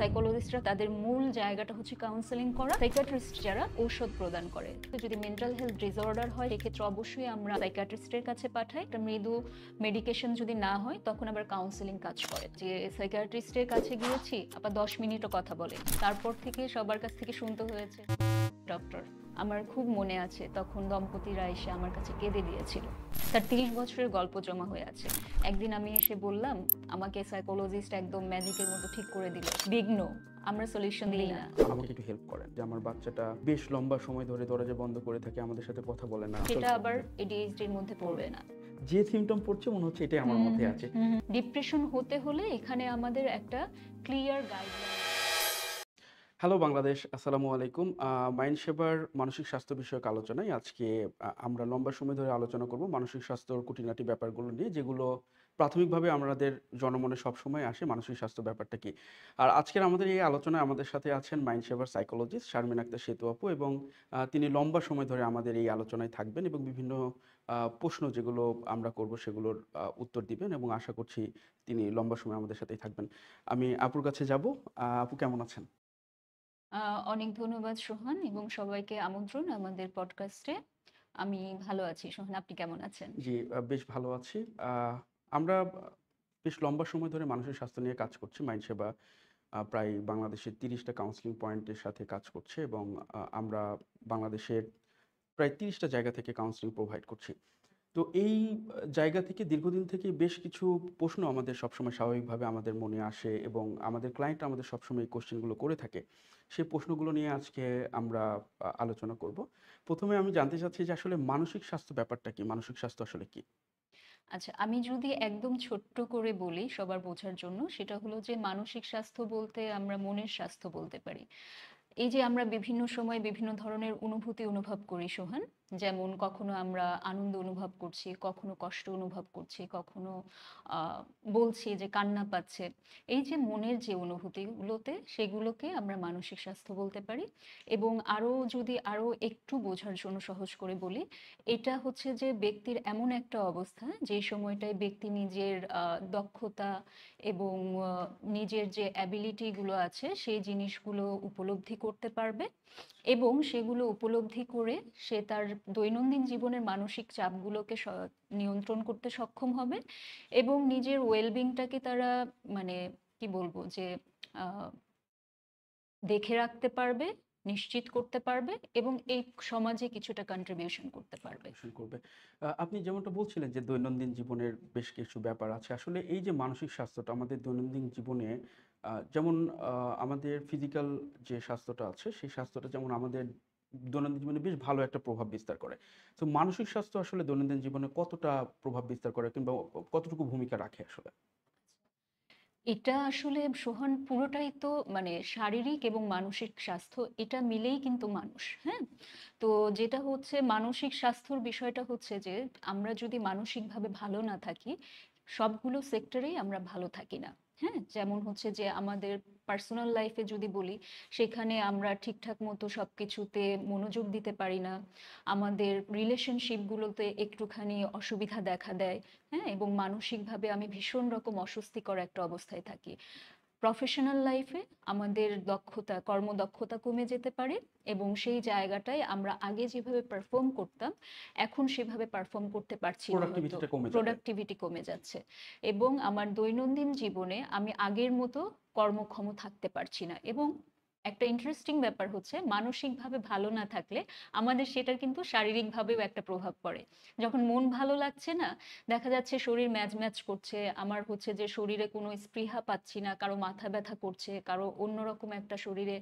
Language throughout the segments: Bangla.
সাইকোলজিস্টরা তাদের মূল জায়গাটা হচ্ছে কাউন্সেলিং করা, সাইকিয়াট্রিস্ট যারা ঔষধ প্রদান করে। তো যদি মেন্টাল হেলথ ডিসঅর্ডার হয় সেক্ষেত্রে অবশ্যই আমরা সাইকিয়াট্রিস্টের কাছে পাঠাই। একটা মৃদু মেডিকেশন যদি না হয় তখন আবার কাউন্সেলিং কাজ করে। যে সাইকিয়াট্রিস্টের কাছে গিয়েছি আবার 10 মিনিটও কথা বলে, তারপর থেকে সবার কাছ থেকে শুনতে হয়েছে ডক্টর। আমার খুব মনে আছে তখন দম্পতিরা এসে আমার কাছে কেঁদে দিয়েছিল, তার 30 বছরের গল্প জমা হয়ে আছে। একদিন আমি এসে বললাম আমাকে সাইকোলজিস্ট একদম ম্যাজিকের মতো ঠিক করে দিল। বিঘ্ন, আমরা সলিউশন দিই না। আমাকে একটু হেল্প করেন যে আমার বাচ্চাটা বেশ লম্বা সময় ধরে দরজা বন্ধ করে থাকে, আমাদের সাথে কথা বলে না। সেটা আবার এডিএইচডির মধ্যে পড়বে না। যে সিমটম পড়ছে মনে হচ্ছে এটাই আমার মধ্যে আছে। ডিপ্রেশন হতে হলে এখানে আমাদের একটা ক্লিয়ার গাইডলাইন। হ্যালো বাংলাদেশ, আসসালামু আলাইকুম। মাইন্ড সেবার মানসিক স্বাস্থ্য বিষয়ক আলোচনায় আজকে আমরা লম্বা সময় ধরে আলোচনা করব মানসিক স্বাস্থ্যর খুঁটিনাটি ব্যাপারগুলো নিয়ে, যেগুলো প্রাথমিকভাবে আমাদের জনমনে সবসময় আসে, মানসিক স্বাস্থ্য ব্যাপারটা কি। আর আজকের আমাদের এই আলোচনায় আমাদের সাথে আছেন মাইন্ড সেবার সাইকোলজিস্ট শারমিন আক্তার সেতু আপু, এবং তিনি লম্বা সময় ধরে আমাদের এই আলোচনায় থাকবেন এবং বিভিন্ন প্রশ্ন যেগুলো আমরা করব সেগুলোর উত্তর দিবেন, এবং আশা করছি তিনি লম্বা সময় আমাদের সাথেই থাকবেন। আমি আপুর কাছে যাব। আপু কেমন আছেন? অনেক ধন্যবাদ সোহান, এবং সবাইকে আমন্ত্রণ আমাদের পডকাস্টে। আমি ভালো আছি সোহান, আপনি কেমন আছেন? জি, বেশ ভালো আছি। আমরা বেশ লম্বা সময় ধরে মানসিক স্বাস্থ্য নিয়ে কাজ করছি। মাইন্ড সেবা প্রায় বাংলাদেশের ৩০টা কাউন্সেলিং পয়েন্টের সাথে কাজ করছে, এবং আমরা বাংলাদেশের প্রায় ৩০টা জায়গা থেকে কাউন্সেলিং প্রোভাইড করছি। তো এই জায়গা থেকে দীর্ঘদিন থেকে বেশ কিছু প্রশ্ন আমাদের সবসময় স্বাভাবিকভাবে আমাদের মনে আসে, এবং আমাদের ক্লায়েন্ট আমাদের সবসময় এই কোশ্চেনগুলো করে থাকে। সেই প্রশ্নগুলো নিয়ে আজকে আমরা আলোচনা করব। ১ম এ আমি জানতে চাচ্ছি যে আসলে মানসিক স্বাস্থ্য ব্যাপারটা কি? মানসিক স্বাস্থ্য আসলে কি? আচ্ছা, আমি যদি একদম ছোট্ট করে বলি সবার বোঝার জন্য, সেটা হলো যে মানসিক স্বাস্থ্য বলতে আমরা মনের স্বাস্থ্য বলতে পারি। এই যে আমরা বিভিন্ন সময় বিভিন্ন ধরনের অনুভূতি অনুভব করি সোহান, যেমন কখনো আমরা আনন্দ অনুভব করছি, কখনো কষ্ট অনুভব করছি, কখনো বলছি যে কান্না পাচ্ছে। এই যে মনের যে অনুভূতিগুলোতে, সেগুলোকে আমরা মানসিক স্বাস্থ্য বলতে পারি। এবং আরো একটু বোঝার জন্য সহজ করে বলি, এটা হচ্ছে যে ব্যক্তির এমন একটা অবস্থা যে সময়টায় ব্যক্তি নিজের দক্ষতা এবং নিজের যে অ্যাবিলিটিগুলো আছে সেই জিনিসগুলো উপলব্ধি করতে পারবে, এবং সেগুলো উপলব্ধি করে সে তার দৈনন্দিন জীবনের মানসিক চাপগুলোকে নিয়ন্ত্রণ করতে সক্ষম হবে, এবং নিজের ওয়েলবিংটাকে তারা মানে কি বলবো যে আহ, দেখে রাখতে পারবে, নিশ্চিত করতে পারবে, এবং এই সমাজে কিছুটা কন্ট্রিবিউশন করতে পারবে। কন্ট্রিবিউশন করবে। আপনি যেমনটা বলছিলেন যে দৈনন্দিন জীবনের বেশ কিছু ব্যাপার আছে। আসলে এই যে মানসিক স্বাস্থ্যটা আমাদের দৈনন্দিন জীবনে যেমন আমাদের ফিজিক্যাল যে স্বাস্থ্যটা আছে, সেই স্বাস্থ্যটা যেমন আমাদের দৈনন্দিন জীবনে বেশ ভালো একটা প্রভাব বিস্তার করে। তো মানসিক স্বাস্থ্য আসলে দৈনন্দিন জীবনে কতটা প্রভাব বিস্তার করে, কিংবা কতটুকু ভূমিকা রাখে আসলে? এটা আসলে সোহান পুরোটাই তো শারীরিক এবং মানসিক স্বাস্থ্য এটা মিলেই কিন্তু মানুষ, হ্যাঁ। তো যেটা হচ্ছে মানসিক স্বাস্থ্যর বিষয়টা হচ্ছে যে আমরা যদি মানসিকভাবে ভালো না থাকি, সবগুলো সেক্টরেই আমরা ভালো থাকি না। হ্যাঁ, যেমন হচ্ছে যে আমাদের পার্সোনাল লাইফে যদি বলি, সেখানে আমরা ঠিকঠাক মতো সবকিছুতে মনোযোগ দিতে পারি না, আমাদের রিলেশনশিপগুলোতে একটুখানি অসুবিধা দেখা দেয়। হ্যাঁ, এবং মানসিকভাবে আমি ভীষণ রকম অস্বস্তিকর একটা অবস্থায় থাকি। প্রফেশনাল লাইফে আমাদের কর্মদক্ষতা কমে যেতে পারে, এবং সেই জায়গাটায় আমরা আগে যেভাবে পারফর্ম করতাম এখন সেভাবে পারফর্ম করতে পারছি না, হয়তো প্রোডাক্টিভিটিটা কমে যাবে। প্রোডাক্টিভিটি কমে যাচ্ছে, এবং আমার দৈনন্দিন জীবনে আমি আগের মতো কর্মক্ষম থাকতে পারছি না। এবং একটা ইন্টারেস্টিং ব্যাপার হচ্ছে মানসিকভাবে ভালো না থাকলে আমাদের সেটার কিন্তু শারীরিকভাবেও একটা প্রভাব পড়ে। যখন মন ভালো লাগছে না, দেখা যাচ্ছে শরীর ম্যাজ ম্যাজ করছে, আমার হচ্ছে যে শরীরে কোনো স্পৃহা পাচ্ছি না, কারো মাথা ব্যথা করছে, কারো অন্যরকম একটা শরীরে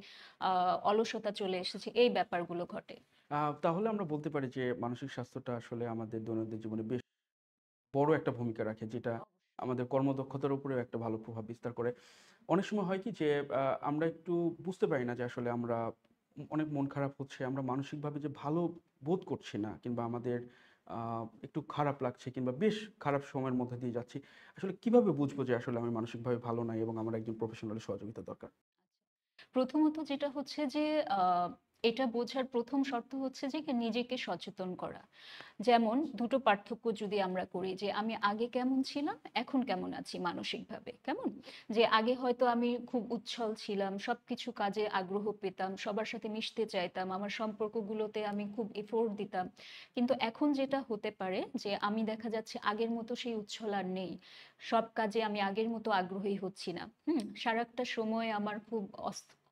অলসতা চলে এসেছে, এই ব্যাপারগুলো ঘটে। তাহলে আমরা বলতে পারি যে মানসিক স্বাস্থ্যটা আসলে আমাদের দৈনন্দিন জীবনে বেশ বড় একটা ভূমিকা রাখে, যেটা আমাদের কর্মদক্ষতার উপরেও একটা ভালো প্রভাব বিস্তার করে। অনেক সময় হয় কি যে আমরা একটু বুঝতে পারি না যে আসলে আমরা অনেক মন খারাপ হচ্ছে, আমরা মানসিকভাবে যে ভালো বোধ করছি না, কিংবা আমাদের একটু খারাপ লাগছে, কিংবা বেশ খারাপ সময়ের মধ্যে দিয়ে যাচ্ছি। আসলে কিভাবে বুঝবো যে আসলে আমি মানসিকভাবে ভালো নাই এবং আমার একজন প্রফেশনালের সহযোগিতা দরকার? প্রথমত যেটা হচ্ছে যে এটা বোঝার ১ম শর্ত হচ্ছে যে নিজেকে সচেতন করা। যেমন দুটো পার্থক্য যদি আমরা করি যে আমি আগে কেমন ছিলাম, এখন কেমন আছি মানসিকভাবে, কেমন? যে আগে হয়তো আমি খুব উচ্ছল ছিলাম, সবকিছু কাজে আগ্রহ পেতাম, সবার সাথে মিশতে চাইতাম, আমার সম্পর্কগুলোতে আমি খুব এফোর্ট দিতাম। কিন্তু এখন যেটা হতে পারে যে আমি দেখা যাচ্ছে আগের মতো সেই উচ্ছল আর নেই। সব কাজে আমি আগের মতো আগ্রহী হচ্ছি না। সারাটা সময় আমার খুব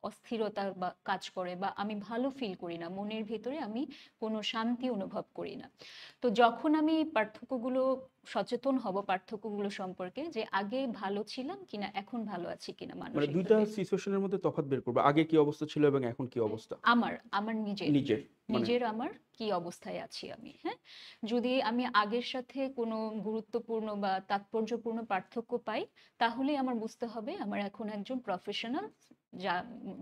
অস্থিরতা বা কাজ করে বা আমি ভালো ফিল করি না। মনের ভেতরে আমি কোনো শান্তি অনুভব করি না। তো যখন আমি এই পার্থক্যগুলো সচেতন হব পার্থক্যগুলো সম্পর্কে যে আগে ভালো ছিলাম কিনা এখন ভালো আছি কিনা মানে ২ টা মানসিকভাবে। সিচুয়েশন এর মধ্যে তফাৎ বের করবা। আগে কি অবস্থা ছিল এবং এখন কি অবস্থা? আমার নিজের নিজের মানে নিজের আমার কি অবস্থায় আছি আমি, হ্যাঁ? যদি আমি আগের সাথে কোনো গুরুত্বপূর্ণ বা তাৎপর্যপূর্ণ পার্থক্য পাই, তাহলেই আমার বুঝতে হবে আমার এখন একজন প্রফেশনাল যা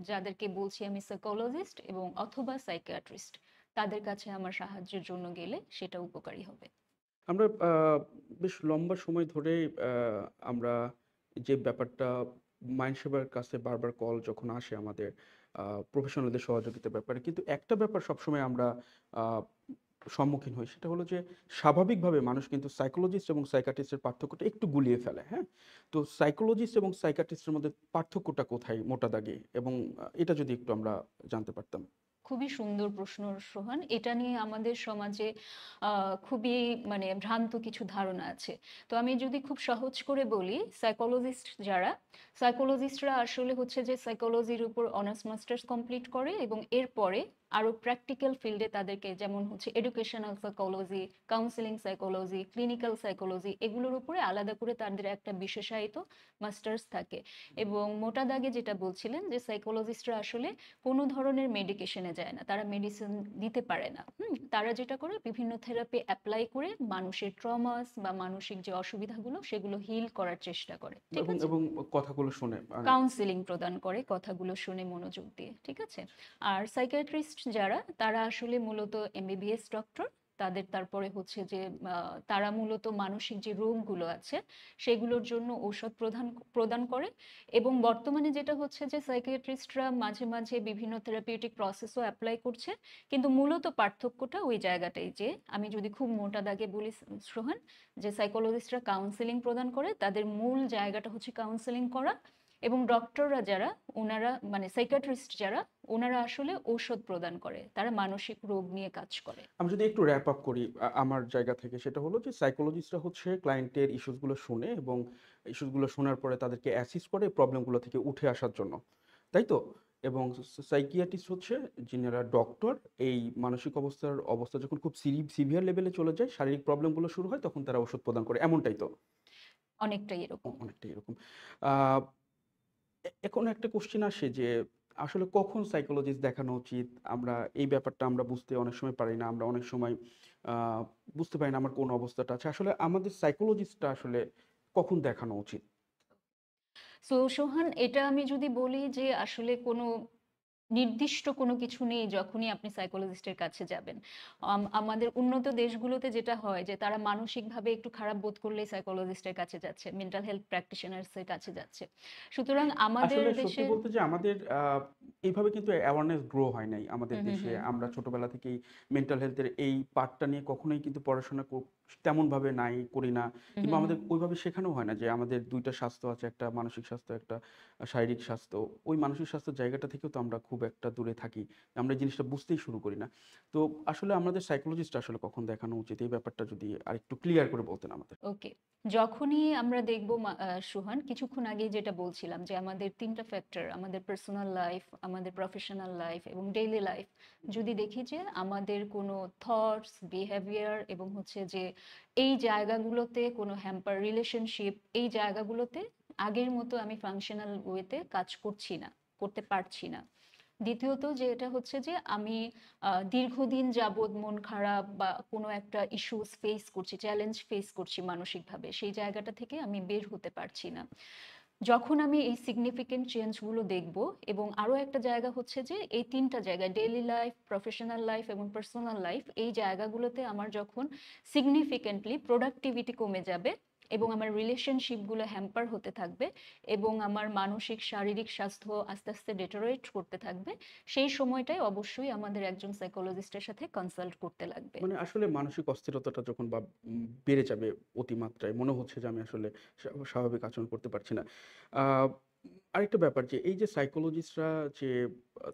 যাদেরকে বলছি আমি সাইকোলজিস্ট এবং অথবা সাইকিয়াট্রিস্ট তাদের কাছে আমার সাহায্যের জন্য গেলে সেটা উপকারী হবে। আমরা বেশ লম্বা সময় ধরে আ আমরা যে ব্যাপারটা মাইন্ড সেবার কাছে বারবার কল যখন আসে আমাদের আ প্রফেশনালদের সহযোগিতার ব্যাপারে। কিন্তু একটা ব্যাপার সবসময় আমরা আ সম্মুখীন হই। সেটা হলো যে স্বাভাবিকভাবে মানুষ কিন্তু সাইকোলজিস্ট এবং সাইকিয়াট্রিস্ট এর পার্থক্যটা একটু গুলিয়ে ফেলে, হ্যাঁ? তো সাইকোলজিস্ট এবং সাইকিয়াট্রিস্ট এর মধ্যে পার্থক্যটা কোথায় মোটা দাগে? এবং এটা যদি একটু আমরা জানতে পারতাম। খুবই সুন্দর প্রশ্ন সোহান। এটা নিয়ে আমাদের সমাজে খুবই মানে ভ্রান্ত কিছু ধারণা আছে। তো আমি যদি খুব সহজ করে বলি, সাইকোলজিস্টরা আসলে হচ্ছে যে সাইকোলজির উপর অনার্স মাস্টার্স কমপ্লিট করে এবং এরপরে আরো প্র্যাকটিক্যাল ফিল্ডে তাদেরকে যেমন হচ্ছে educational psychology, counselling psychology, clinical psychology এগুলোর উপরে আলাদা করে তাদের একটা বিশেষায়িত মাস্টার্স থাকে। এবং মোটা দাগে যেটা বলছিলেন যে সাইকোলজিস্টরা আসলে কোনো ধরনের মেডিকেশনে যায় না, তারা মেডিসিন দিতে পারে না। তারা যেটা করে বিভিন্ন থেরাপি অ্যাপ্লাই করে মানুষের ট্রমাস বা মানসিক যে অসুবিধাগুলো সেগুলো হিল করার চেষ্টা করে, ঠিক এবং আছে? এবং কথাগুলো শুনে মানে কাউন্সেলিং প্রদান করে কথাগুলো শুনে মনোযোগ দিয়ে, ঠিক আছে? আর সাইকিয়াট্রিস্ট যারা তারা আসলে মূলত এমবিবিএস ডক্টর। তাদের তারপরে হচ্ছে যে তারা মূলত মানসিক যে রোগগুলো আছে সেগুলোর জন্য ঔষধ প্রদান প্রদান করে। এবং বর্তমানে যেটা হচ্ছে যে সাইকিয়াট্রিস্টরা মাঝে মাঝে বিভিন্ন থেরাপিউটিক প্রসেসও অ্যাপ্লাই করছে। কিন্তু মূলত পার্থক্যটা ওই জায়গাটাই যে আমি যদি খুব মোটা দাগে বলি সোহান, যে সাইকোলজিস্টরা কাউন্সেলিং প্রদান করে, তাদের মূল জায়গাটা হচ্ছে কাউন্সেলিং করা। এবং ডক্টররা যারা ওনারা মানে সাইকিয়াট্রিস্ট যারা ওনারা আসলে ঔষধ প্রদান করে, তারা মানসিক রোগ নিয়ে কাজ করে। আমি যদি একটু র‍্যাপ আপ করি আমার জায়গা থেকে সেটা হলো যে সাইকোলজিস্টরা হচ্ছে ক্লায়েন্টের ইস্যুস গুলো শুনে এবং ইস্যুস গুলো শোনার পরে তাদেরকে অ্যাসিস্ট করে প্রবলেম গুলো থেকে উঠে আসার জন্য। তাই তো? এবং সাইকিয়াট্রিস্ট হচ্ছে যিনারা ডক্টর এই মানসিক অবস্থা যখন খুব সিভিয়ার লেভেলে চলে যায়, শারীরিক প্রবলেম গুলো শুরু হয় তখন তারা ওষুধ প্রদান করে। এমনটাই তো? অনেকটাই এরকম। অনেকটাই এরকম। আ এখন একটা কোয়েশ্চেন আসে যে আসলে কখন সাইকোলজিস্ট দেখানো উচিত? আমরা এই ব্যাপারটা আমরা বুঝতে অনেক সময় পারি না। আমরা অনেক সময় আ বুঝতে পারি না আমার কোন অবস্থাটা আছে। আসলে আমাদের সাইকোলজিস্টটা আসলে কখন দেখানো উচিত? সো সোহান, এটা আমি যদি বলি যে আসলে কোনো নির্দিষ্ট কোনো কিছু নেই যখনই আপনি সাইকোলজিস্টের কাছে যাবেন। আমাদের উন্নত দেশগুলোতে যেটা হয় যে তারা মানসিকভাবে একটু খারাপ বোধ করলেই সাইকোলজিস্টের কাছে যাচ্ছে, মেন্টাল হেলথ প্র্যাকটিশনার্স এর কাছে যাচ্ছে। সুতরাং আমাদের আসলে সত্যি দেশের বলতে যে আমাদের এইভাবে কিন্তু অ্যাওয়ারনেস গ্রো হয় নাই আমাদের হুম, হুম, দেশে। হুম, আমরা ছোটবেলা থেকেই মেন্টাল হেলথ এর এই পার্টটা নিয়ে কখনোই কিন্তু পড়াশোনা তেমনভাবে নাই, করি না। হুম, কিংবা হুম, আমাদের হুম। ওইভাবে শেখানো হয় না যে আমাদের ২ টা স্বাস্থ্য আছে, একটা মানসিক স্বাস্থ্য, একটা শারীরিক স্বাস্থ্য। ওই মানসিক স্বাস্থ্যের জায়গাটা থেকেও তো আমরা খুব একটা দূরে থাকি। আমরা এই জিনিসটা বুঝতেই শুরু করি না। তো আসলে আমাদের সাইকোলজিস্ট আসলে কখন দেখানো উচিত? এই ব্যাপারটা যদি আরেকটু ক্লিয়ার করে বলতেন আমাদের। ওকে। যখনই আমরা দেখব সুহান, কিছুক্ষণ আগেই যেটা বলছিলাম যে আমাদের ৩ টা ফ্যাক্টর, আমাদের পার্সোনাল লাইফ, আমাদের প্রফেশনাল লাইফ এবং ডেইলি লাইফ যদি দেখি যে আমাদের কোনো থটস, বিহেভিয়ার এবং হচ্ছে যে এই জায়গাগুলোতে কোনো হ্যাম্পার রিলেশনশিপ, এই জায়গাগুলোতে আগের মতো আমি ফাংশনাল ওয়েতে কাজ করছি না, করতে পারছি না। দ্বিতীয়ত যে এটা হচ্ছে যে আমি দীর্ঘদিন যাবৎ মন খারাপ বা কোনো একটা ইস্যুস ফেস করছি, চ্যালেঞ্জ ফেস করছি মানসিকভাবে, সেই জায়গাটা থেকে আমি বের হতে পারছি না। যখন আমি এই সিগনিফিকেন্ট চেঞ্জগুলো দেখব এবং আরো একটা জায়গা হচ্ছে যে এই ৩ টা জায়গা ডেইলি লাইফ, প্রফেশনাল লাইফ এবং পার্সোনাল লাইফ, এই জায়গাগুলোতে আমার যখন সিগনিফিকেন্টলি প্রোডাক্টিভিটি কমে যাবে, এবং আমার রিলেশনশিপগুলো হ্যাম্পার হতে থাকবে এবং আমার মানসিক শারীরিক স্বাস্থ্য আস্তে আস্তে ডেটোরেট করতে থাকবে, সেই সময়টায় অবশ্যই আমাদের একজন সাইকোলজিস্টের সাথে কনসাল্ট করতে লাগবে। মানে আসলে মানসিক অস্থিরতাটা যখন বা বেড়ে যাবে অতিমাত্রায়, মনে হচ্ছে যে আমি আসলে স্বাভাবিক আচরণ করতে পারছি না। আ আরেকটা ব্যাপার যে এই যে সাইকোলজিস্টরা যে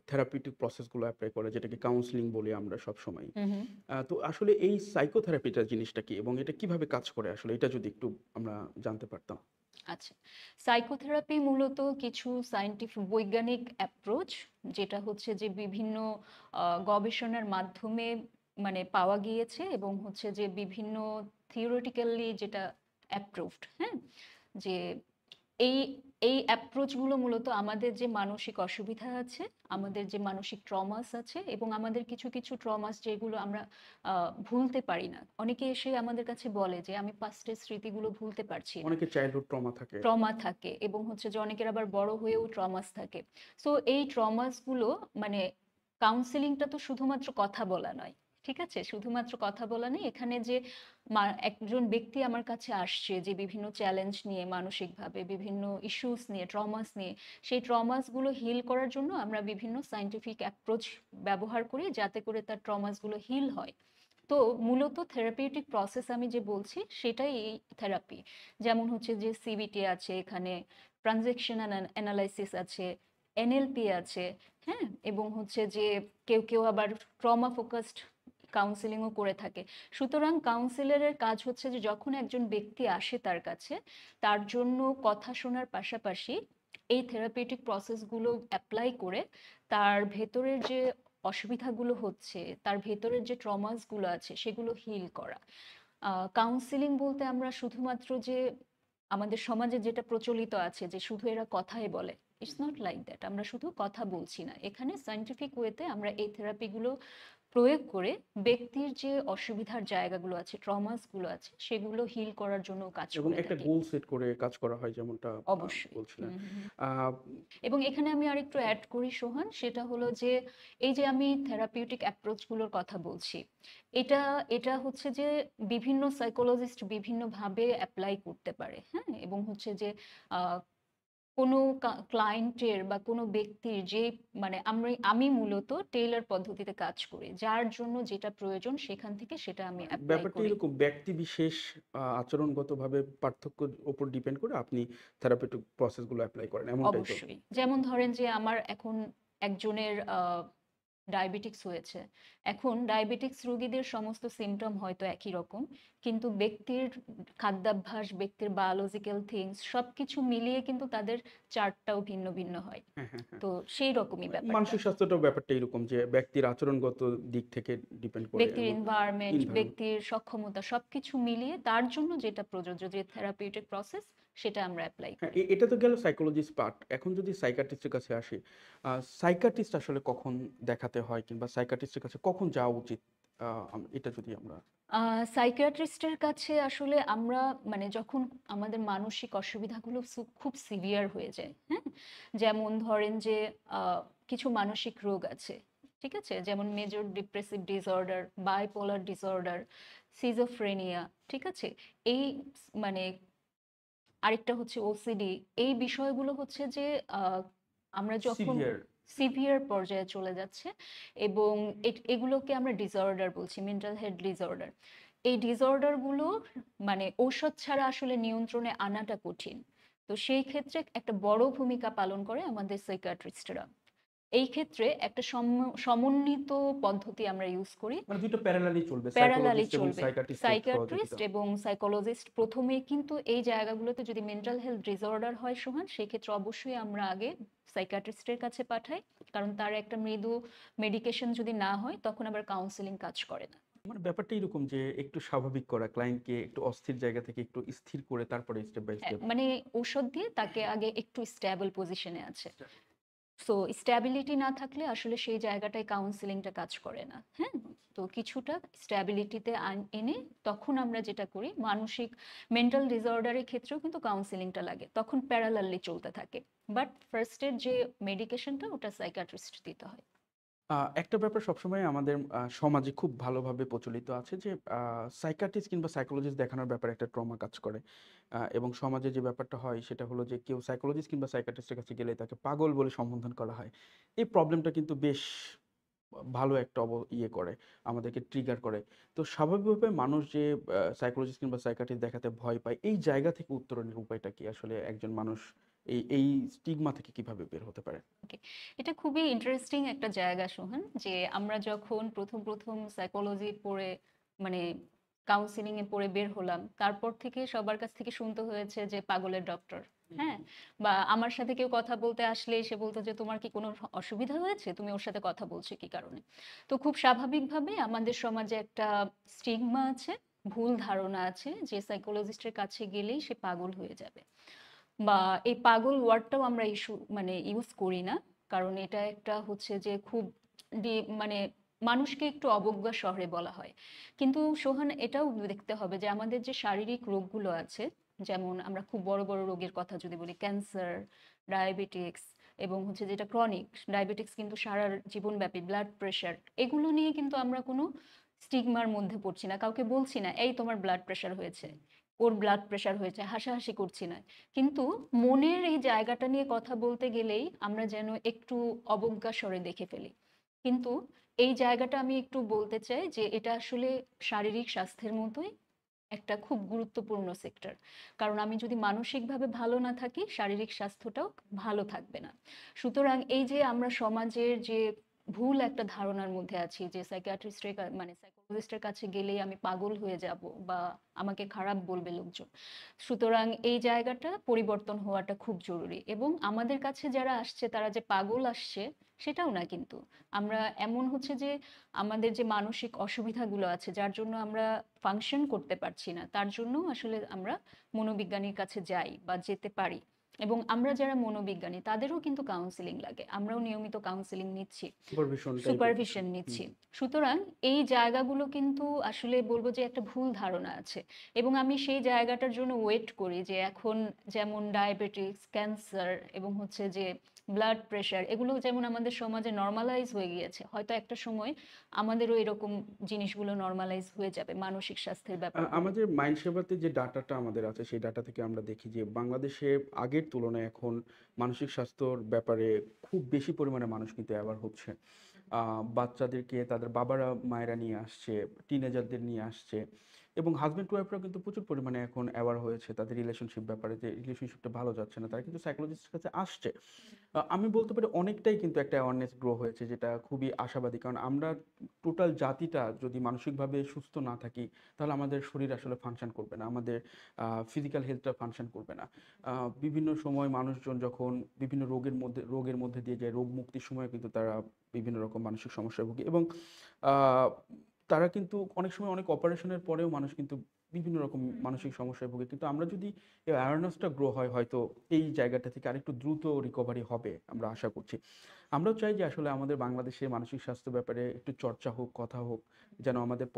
থেরাপিউটিক প্রসেস গুলো এপ্লাই করে, যেটাকে কাউন্সেলিং বলি আমরা সবসময়। হুম, হুম। তো আসলে এই সাইকোথেরাপিটা জিনিসটা কি? এবং এটা কিভাবে কাজ করে আসলে? এটা যদি একটু আমরা জানতে পারতাম। আচ্ছা। সাইকোথেরাপি মূলত কিছু সায়েন্টিফিক বৈজ্ঞানিক অ্যাপ্রোচ, যেটা হচ্ছে যে বিভিন্ন গবেষণার মাধ্যমে মানে পাওয়া গিয়েছে এবং হচ্ছে যে বিভিন্ন থিওরিটিক্যালি যেটা অ্যাপ্রুভড, হ্যাঁ? যে এই এই অ্যাপ্রোচগুলো মূলত আমাদের যে মানসিক অসুবিধা আছে, আমাদের যে মানসিক ট্রমাস আছে এবং আমাদের কিছু, কিছু ট্রমাস যেগুলো আমরা ভুলতে পারি না। অনেকে এসে আমাদের কাছে বলে যে, "আমি পাস্টের স্মৃতিগুলো ভুলতে পারছি না।" অনেকের চাইল্ডহুড ট্রমা থাকে। ট্রমা থাকে এবং হচ্ছে যে অনেকের আবার বড় হয়েও ট্রমাস থাকে। সো এই ট্রমাস গুলো মানে কাউন্সেলিংটা তো শুধুমাত্র কথা বলা নয়। ঠিক আছে? শুধুমাত্র কথা বলা নেই। এখানে যে একজন ব্যক্তি আমার কাছে আসছে যে বিভিন্ন চ্যালেঞ্জ নিয়ে মানসিকভাবে, বিভিন্ন ইস্যুস নিয়ে, ট্রমাস নিয়ে, সেই ট্রমাস গুলো হিল করার জন্য আমরা বিভিন্ন সায়েন্টিফিক অ্যাপ্রোচ ব্যবহার করি যাতে করে তার ট্রমাস গুলো হিল হয়। তো মূলত থেরাপিউটিক প্রসেস আমি যে বলছি সেটাই এই থেরাপি। যেমন হচ্ছে যে সিবিটি আছে, এখানে ট্রানজেকশনাল অ্যানালাইসিস আছে, এনএলপি আছে, হ্যাঁ? এবং হচ্ছে যে কেউ আবার ট্রমা ফোকাসড কাউন্সেলিংও করে থাকে। সুতরাং কাউন্সিলরের কাজ হচ্ছে যে যখন একজন ব্যক্তি আসে তার কাছে, তার জন্য কথা শোনার পাশাপাশি এই থেরাপিউটিক প্রসেসগুলো অ্যাপ্লাই করে তার ভেতরের যে অসুবিধাগুলো হচ্ছে, তার ভেতরের যে ট্রমাস গুলো আছে সেগুলো হিল করা। কাউন্সেলিং বলতে আমরা শুধুমাত্র যে আমাদের সমাজে যেটা প্রচলিত আছে যে শুধু এরা কথাই বলে, ইটস নট লাইক দ্যাট। আমরা শুধু কথা বলছি না, এখানে সায়েন্টিফিক ওয়েতে আমরা এই থেরাপিগুলো প্রয়োগ করে ব্যক্তির যে অসুবিধার জায়গাগুলো আছে, ট্রমাস গুলো আছে, সেগুলো হিল করার জন্য কাজ এবং করে একটা থাকি। গোল সেট করে কাজ করা হয়, যেমনটা অবশ্যই। বলছিলেন। হুম, হুম, হুম। আ এবং এখানে আমি আরেকটু অ্যাড করি সোহান, সেটা হলো যে এই যে আমি থেরাপিউটিক অ্যাপ্রোচ গুলোর কথা বলছি, এটা এটা হচ্ছে যে বিভিন্ন সাইকোলজিস্ট বিভিন্নভাবে অ্যাপ্লাই করতে পারে, হ্যাঁ? এবং হচ্ছে যে আহ, কোনো ক্লায়েন্টের বা কোনো ব্যক্তির যে মানে আমি মূলত টেইলর পদ্ধতিতে কাজ করি, যার জন্য যেটা প্রয়োজন সেখান থেকে সেটা আমি অ্যাপ্লাই ব্যাপারটা করি। এরকম, ব্যক্তিবিশেষ আচরণগতভাবে পার্থক্যর উপর ডিপেন্ড করে আপনি থেরাপিউটিক প্রসেস গুলো এপ্লাই করেন। এমনটাই তো? অবশ্যই। যেমন ধরেন যে আমার এখন একজনের ডায়াবেটিকস হয়েছে। এখন ডায়াবেটিকস রোগীদের সমস্ত সিম্পটম হয়তো একই রকম। কিন্তু ব্যক্তির খাদ্যাভ্যাস, ব্যক্তির বায়োলজিক্যাল থিংস সবকিছু মিলিয়ে কিন্তু তাদের চার্টটাও ভিন্ন, ভিন্ন হয়। হ্যাঁ, হ্যাঁ, হ্যাঁ। তো সেই রকমই ব্যাপারটা। মানসিক স্বাস্থ্যটাও ব্যাপারটা এরকম যে ব্যক্তির আচরণগত দিক থেকে ডিপেন্ড করে ব্যক্তির এবং এনভায়রনমেন্ট, এনভায়রনমেন্ট। ব্যক্তির সক্ষমতা সবকিছু মিলিয়ে তার জন্য যেটা প্রযোজ্য যে থেরাপিউটিক প্রসেস সেটা আমরা এপ্লাই হ্যাঁ, করি। এটা তো গেল সাইকোলজিস্ট পার্ট। এখন যদি সাইকিয়াট্রিস্ট এর কাছে আসি, সাইকিয়াট্রিস্ট আসলে কখন দেখাতে হয় কিংবা সাইকিয়াট্রিস্ট এর কাছে কখন যাওয়া উচিত? আ এটা যদি আমরা সাইকিয়াট্রিস্টের কাছে আসলে আমরা মানে যখন আমাদের মানসিক অসুবিধাগুলো খুব সিভিয়ার হয়ে যায়, হ্যাঁ? যেমন ধরেন যে কিছু মানসিক রোগ আছে, ঠিক আছে? যেমন major depressive disorder, bipolar disorder, schizophrenia, ঠিক আছে? এই মানে আরেকটা হচ্ছে ওসিডি। এই বিষয়গুলো হচ্ছে যে আমরা যখন সিভিয়ার। সিভিয়ার পর্যায়ে চলে যাচ্ছে এবং এগুলোকে আমরা ডিসঅর্ডার বলছি, মেন্টাল হেলথ ডিসঅর্ডার। এই ডিসঅর্ডার গুলো মানে ঔষধ ছাড়া আসলে নিয়ন্ত্রণে আনাটা কঠিন। তো সেই ক্ষেত্রে একটা বড় ভূমিকা পালন করে আমাদের সাইকিয়াট্রিস্টরা। এই ক্ষেত্রে একটা সমন্বিত পদ্ধতি আমরা ইউজ করি। মানে ২ টা প্যারালালি চলবে। প্যারালালি সাইকোলজিস্ট এবং চলবে। সাইকিয়াট্রিস্টের সাইকিয়াট্রিস্ট সহযোগিতা। এবং সাইকোলজিস্ট ১ম এ কিন্তু এই জায়গাগুলোতে যদি মেন্টাল হেলথ ডিসঅর্ডার হয় সোহান, সেক্ষেত্রে অবশ্যই আমরা আগে সাইকিয়াট্রিস্টের কাছে পাঠাই। কারণ তার একটা মৃদু মেডিকেশন যদি না হয়, তখন আবার কাউন্সেলিং কাজ করে না। মানে ব্যাপারটা এরকম যে একটু স্বাভাবিক করা, ক্লায়েন্টকে একটু অস্থির জায়গা থেকে একটু স্থির করে তারপরে স্টেপ বাই হ্যাঁ, স্টেপ। মানে ঔষধ দিয়ে তাকে আগে একটু স্টেবল পজিশনে আছে। সো স্ট্যাবিলিটি না থাকলে আসলে সেই জায়গাটায় কাউন্সেলিংটা কাজ করে না, হ্যাঁ? তো কিছুটা স্ট্যাবিলিটিতে এনে তখন আমরা যেটা করি, মানসিক মেন্টাল ডিসঅর্ডারের ক্ষেত্রেও কিন্তু কাউন্সেলিংটা লাগে, তখন প্যারালালি চলতে থাকে। বাট ফার্স্টের যে মেডিকেশনটা ওটা সাইকিয়াট্রিস্ট দিতে হয়। একটা ব্যাপার সবসময় আমাদের সমাজে খুব ভালোভাবে প্রচলিত আছে যে সাইকিয়াট্রিস্ট কিংবা সাইকোলজিস্ট দেখানোর ব্যাপারে একটা ট্রমা কাজ করে। এবং সমাজে যে ব্যাপারটা হয় সেটা হলো যে কেউ সাইকোলজিস্ট কিংবা সাইকিয়াট্রিস্টের কাছে গেলে তাকে পাগল বলে সম্বোধন করা হয়। এই প্রবলেমটা কিন্তু বেশ ভালো একটা ইয়ে করে, আমাদেরকে ট্রিগার করে। তো স্বাভাবিকভাবে মানুষ যে সাইকোলজিস্ট কিংবা সাইকিয়াট্রিস্ট দেখাতে ভয় পায়, এই জায়গা থেকে উত্তরণের উপায়টা কি? আসলে একজন মানুষ এই স্টিগমা থেকে কিভাবে বের হতে পারে? ওকে, এটা খুবই ইন্টারেস্টিং একটা জায়গা সোহান, যে আমরা যখন প্রথম সাইকোলজি পড়ে মানে কাউন্সিলিং এ পড়ে বের হলাম, তারপর থেকে সবার কাছ থেকে শুনতে হয়েছে যে পাগলের ডক্টর। হ্যাঁ, বা আমার সাথে কেউ কথা বলতে আসলে সে বলতো যে তোমার কি কোনো অসুবিধা হয়েছে, তুমি ওর সাথে কথা বলছো কি কারণে। তো খুব স্বাভাবিকভাবে আমাদের সমাজে একটা স্টিগমা আছে, ভুল ধারণা আছে যে সাইকোলজিস্টের কাছে গেলেই সে পাগল হয়ে যাবে। বা এই পাগল ওয়ার্ডটাও আমরা ইউজ করি না, কারণ এটা একটা হচ্ছে যে খুব মানে মানুষকে একটু অবজ্ঞা স্বরে বলা হয়। কিন্তু সোহান, এটাও দেখতে হবে যে আমাদের যে শারীরিক রোগগুলো আছে, যেমন আমরা খুব বড় বড় রোগের কথা যদি বলি, ক্যান্সার, ডায়াবেটিক্স, এবং হচ্ছে যেটা ক্রনিক ডায়াবেটিক্স কিন্তু সারা জীবনব্যাপী, ব্লাড প্রেশার, এগুলো নিয়ে কিন্তু আমরা কোনো স্টিগমার মধ্যে পড়ছি না, কাউকে বলছি না এই তোমার ব্লাড প্রেশার হয়েছে, ওর ব্লাড প্রেশার হয়েছে, হাসাহাসি করছি না। কিন্তু মনের এই জায়গাটা নিয়ে কথা বলতে গেলেই আমরা যেন একটু অবজ্ঞা স্বরে দেখে ফেলি। কিন্তু এই জায়গাটা আমি একটু বলতে চাই যে এটা আসলে শারীরিক স্বাস্থ্যের মতোই একটা খুব গুরুত্বপূর্ণ সেক্টর। কারণ আমি যদি মানসিকভাবে ভালো না থাকি, শারীরিক স্বাস্থ্যটাও ভালো থাকবে না। সুতরাং এই যে আমরা সমাজের যে ভুল একটা ধারণার মধ্যে আছি যে সাইকিয়াট্রিস্টের সাইকোলজিস্টের কাছে গেলেই আমি পাগল হয়ে যাব বা আমাকে খারাপ বলবে লোকজন। সুতরাং এই জায়গাটা পরিবর্তন হওয়াটা খুব জরুরি, এবং আমাদের কাছে যারা আসছে তারা যে পাগল আসছে সেটাও না কিন্তু। আমরা এমন হচ্ছে যে আমাদের যে মানসিক অসুবিধাগুলো আছে যার জন্য আমরা ফাংশন করতে পারছি না, তার জন্য আসলে আমরা মনোবিজ্ঞানীর কাছে যাই বা যেতে পারি। এবং আমরা যারা মনোবিজ্ঞানী তাদেরও কিন্তু কাউন্সিলিং লাগে, আমরাও নিয়মিত কাউন্সিলিং নিচ্ছি, সুপারভিশন টাইপের কিছু। সুপারভিশন হুম। নিচ্ছি। সুতরাং এই জায়গাগুলো কিন্তু আসলে বলবো যে একটা ভুল ধারণা আছে, এবং আমি সেই জায়গাটার জন্য ওয়েট করি যে এখন যেমন ডায়াবেটিক্স, ক্যান্সার এবং হচ্ছে যে ব্লাড প্রেশার, এগুলো যেমন আমাদের সমাজে নর্মালাইজ হয়ে গিয়েছে, হয়তো একটা সময় আমাদেরও এরকম জিনিসগুলো নর্মালাইজ হয়ে যাবে, মানসিক স্বাস্থ্যের ব্যাপারগুলো। আমাদের মাইন্ড সেভাতে যে ডাটাটা আমাদের আছে সেই ডাটা থেকে আমরা দেখি যে বাংলাদেশে আগের তুলনায় এখন মানসিক স্বাস্থ্যর ব্যাপারে খুব বেশি পরিমাণে মানুষ কিন্তু অ্যাওয়ার হচ্ছে। বাচ্চাদেরকে তাদের বাবারা মায়েরা নিয়ে আসছে, টিনেজারদের নিয়ে আসছে, এবং হাজব্যান্ড ওয়াইফরা কিন্তু প্রচুর পরিমাণে এখন অ্যাওয়ার হয়েছে তাদের রিলেশনশিপ ব্যাপারে, যে রিলেশনশিপটা ভালো যাচ্ছে না, তারা কিন্তু সাইকোলজিস্টের কাছে আসছে। আমি বলতে পারি অনেকটাই কিন্তু একটা অ্যাওয়ারনেস গ্রো হয়েছে, যেটা খুবই আশাবাদী। কারণ আমরা টোটাল জাতিটা যদি মানসিকভাবে সুস্থ না থাকি, তাহলে আমাদের শরীর আসলে ফাংশন করবে না, আমাদের ফিজিক্যাল হেলথটা ফাংশন করবে না। বিভিন্ন সময় মানুষজন যখন বিভিন্ন রোগের মধ্যে দিয়ে যায়, রোগ মুক্তির সময় কিন্তু তারা বিভিন্ন রকম মানসিক সমস্যায় ভুগে, এবং আহ, তারা কিন্তু অনেক সময় অনেক অপারেশনের পরেও মানুষ কিন্তু বিভিন্ন রকম মানসিক সমস্যায় ভুগে। কিন্তু আমরা যদি এই অ্যাওয়ারনেসটা গ্রো হয়, হয়তো এই জায়গাটা থেকে আরেকটু দ্রুত রিকভারি হবে আমরা আশা করছি। আমরাও চাই যে আসলে আমাদের বাংলাদেশে মানসিক স্বাস্থ্য ব্যাপারে একটু চর্চা হোক, কথা হোক, যেন আমাদের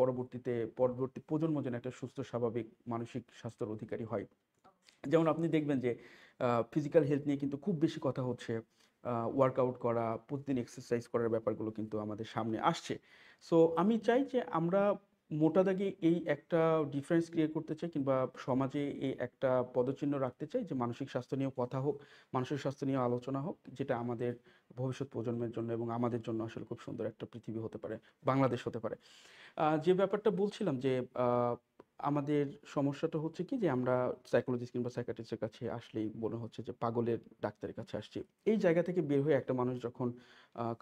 পরবর্তী প্রজন্ম যেন একটা সুস্থ স্বাভাবিক মানসিক স্বাস্থ্যের অধিকারী হয়। যেমন আপনি দেখবেন যে ফিজিক্যাল হেলথ নিয়ে কিন্তু খুব বেশি কথা হচ্ছে, ওয়ার্কআউট করা, প্রতিদিন এক্সারসাইজ করার ব্যাপারগুলো কিন্তু আমাদের সামনে আসছে। সো আমি চাই যে আমরা মোটা দাগে এই একটা ডিফারেন্স ক্রিয়েট করতে চাই, কিংবা সমাজে এই একটা পদচিহ্ন রাখতে চাই যে মানসিক স্বাস্থ্য নিয়েও কথা হোক, মানসিক স্বাস্থ্য নিয়েও আলোচনা হোক, যেটা আমাদের ভবিষ্যৎ প্রজন্মের জন্য এবং আমাদের জন্য আসলে খুব সুন্দর একটা পৃথিবী হতে পারে, বাংলাদেশ হতে পারে। যে ব্যাপারটা বলছিলাম যে আহ, আমাদের সমস্যাটা হচ্ছে কি, যে আমরা সাইকোলজিস্ট কিংবা সাইকিয়াট্রিস্টের কাছে আসলেই মনে হচ্ছে যে পাগলের ডাক্তারের কাছে আসছি। এই জায়গা থেকে বের হয়ে একটা মানুষ যখন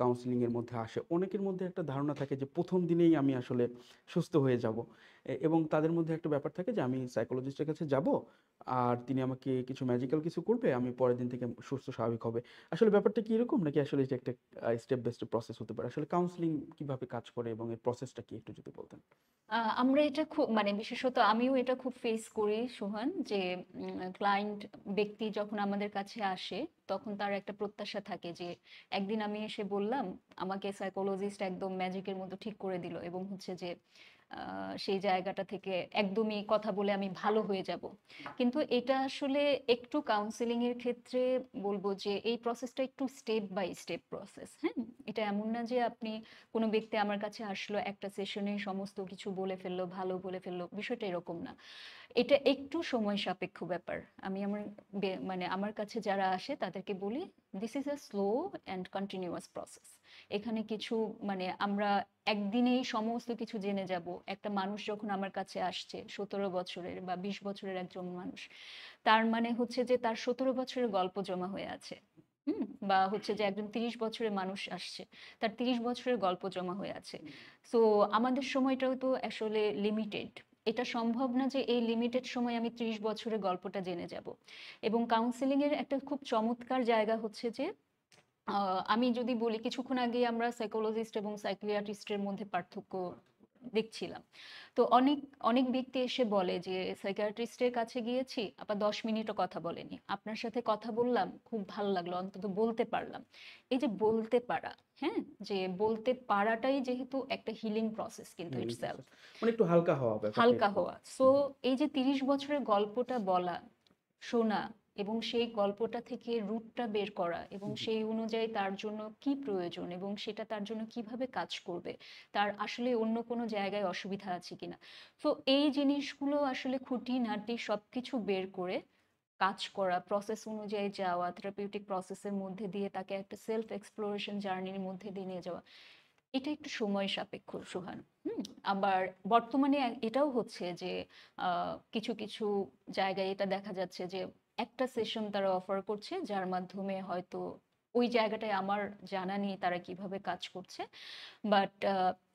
কাউন্সিলিং এর মধ্যে আসে, অনেকের মধ্যে একটা ধারণা থাকে যে প্রথম দিনেই আমি আসলে সুস্থ হয়ে যাব। এবং তাদের মধ্যে একটা ব্যাপার থাকে যে আমি সাইকোলজিস্টের কাছে যাব, আর তিনি আমাকে কিছু ম্যাজিক্যাল কিছু করবে, আমি পরের দিন থেকে সুস্থ স্বাভাবিক হবে। আসলে ব্যাপারটা কি এরকম, নাকি আসলে এটা একটা স্টেপ বাই স্টেপ প্রসেস হতে পারে? আসলে কাউন্সিলিং কিভাবে কাজ করে এবং এর প্রসেসটা কি একটু যদি বলতেন। আমরা এটা খুব বিশেষত আমিও এটা খুব ফেস করি সোহান, যে ক্লায়েন্ট ব্যক্তি যখন আমাদের কাছে আসে তখন তার একটা প্রত্যাশা থাকে যে একদিন আমি এসে বললাম, আমাকে সাইকোলজিস্ট একদম ম্যাজিকের মতো ঠিক করে দিল, এবং হচ্ছে যে সেই জায়গাটা থেকে একদমই কথা বলে আমি ভালো হয়ে যাব। কিন্তু এটা আসলে একটু কাউন্সিলিং এর ক্ষেত্রে বলবো যে এই প্রসেসটা একটু স্টেপ বাই স্টেপ প্রসেস। হ্যাঁ, এটা এমন না যে আপনি কোনো ব্যক্তি আমার কাছে আসলো একটা সেশনে সমস্ত কিছু বলে ফেললো, ভালো বলে ফেললো, বিষয়টা এরকম না। এটা একটু সময় সাপেক্ষ ব্যাপার। আমি আমার মানে আমার কাছে যারা আসে তাদেরকে বলি, this is a slow and continuous process. এখানে কিছু মানে আমরা একদিনেই সমস্ত কিছু জেনে যাব। একটা মানুষ যখন আমার কাছে আসছে 17 বছরের বা 20 বছরের একজন মানুষ, তার মানে হচ্ছে যে তার 17 বছরের গল্প জমা হয়ে আছে। বা হচ্ছে যে একজন 30 বছরের মানুষ আসছে, তার 30 বছরের গল্প জমা হয়ে আছে। সো আমাদের সময়টাও তো আসলে লিমিটেড। এটা সম্ভব না যে এই লিমিটেড সময় আমি 30 বছরের গল্পটা জেনে যাব। এবং কাউন্সেলিং এর একটা খুব চমৎকার জায়গা হচ্ছে যে আমি যদি বলি, কিছুক্ষণ আগে আমরা সাইকোলজিস্ট এবং সাইকিয়াট্রিস্টের মধ্যে পার্থক্য দেখছিলাম। তো অনেক অনেক ব্যক্তি এসে বলে যে সাইকিয়াট্রিস্টের কাছে গিয়েছি, আবার 10 মিনিটও কথা বলেনি, আপনার সাথে কথা বললাম, খুব ভালো লাগলো, অন্তত বলতে পারলাম। এই যে বলতে পারা, হ্যাঁ, যে বলতে পারাটাই যেহেতু একটা হিলিং প্রসেস কিন্তু হিলিং ইটসেলফ, প্রসেস মানে একটু হালকা হওয়া ব্যাপারটা হালকা এরকম। হওয়া। সো এই যে 30 বছরের গল্পটা বলা, শোনা এবং সেই গল্পটা থেকে রুটটা বের করা এবং জি। সেই অনুযায়ী তার জন্য কি প্রয়োজন এবং সেটা তার জন্য কিভাবে কাজ করবে, তার আসলে অন্য কোনো জায়গায় অসুবিধা আছে কিনা। তো এই জিনিসগুলো আসলে খুঁটিনাটি সবকিছু বের করে কাজ করা, প্রসেস অনুযায়ী যাওয়া, থেরাপিউটিক প্রসেসের মধ্যে দিয়ে তাকে একটা সেলফ এক্সপ্লোরেশন জার্নির মধ্যে দিয়ে নিয়ে যাওয়া, এটা একটু সময় সাপেক্ষ, সুহান। আবার বর্তমানে এটাও হচ্ছে যে কিছু কিছু জায়গায় এটা দেখা যাচ্ছে যে একটা সেশন তারা অফার করছে যার মাধ্যমে হয়তো ওই জায়গাটায় আমার জানা নেই তারা কিভাবে কাজ করছে, বাট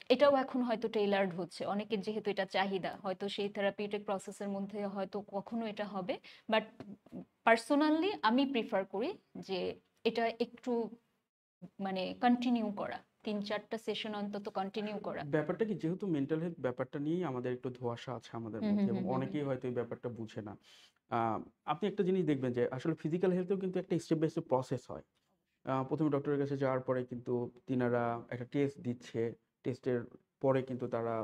এটাও এখন হয়তো টেইলার্ড হচ্ছে। অনেকের যেহেতু এটা চাহিদা, হয়তো সেই থেরাপিউটিক প্রসেসের মধ্যে হয়তো কখনো এটা হবে, বাট পার্সোনালি আমি প্রিফার করি যে এটা একটু মানে কন্টিনিউ করা, 3-4টা সেশন অন্তত কন্টিনিউ করা। ব্যাপারটা কি, যেহেতু মেন্টাল হেলথ ব্যাপারটা নিয়েই আমাদের একটু ধোঁয়াশা আছে আমাদের হুম মধ্যে হুম এবং হুম হুম হুম। অনেকেই হয়তো এই ব্যাপারটা বুঝে না। আপনি একটা জিনিস দেখবেন যে আসলে ফিজিক্যাল হেলথেও কিন্তু একটা স্টেপ বাই স্টেপ প্রসেস হয়। প্রথমে ডক্টরের কাছে যাওয়ার পরে কিন্তু তিনারা একটা টেস্ট দিচ্ছে। টেস্টের পরে কিন্তু তারা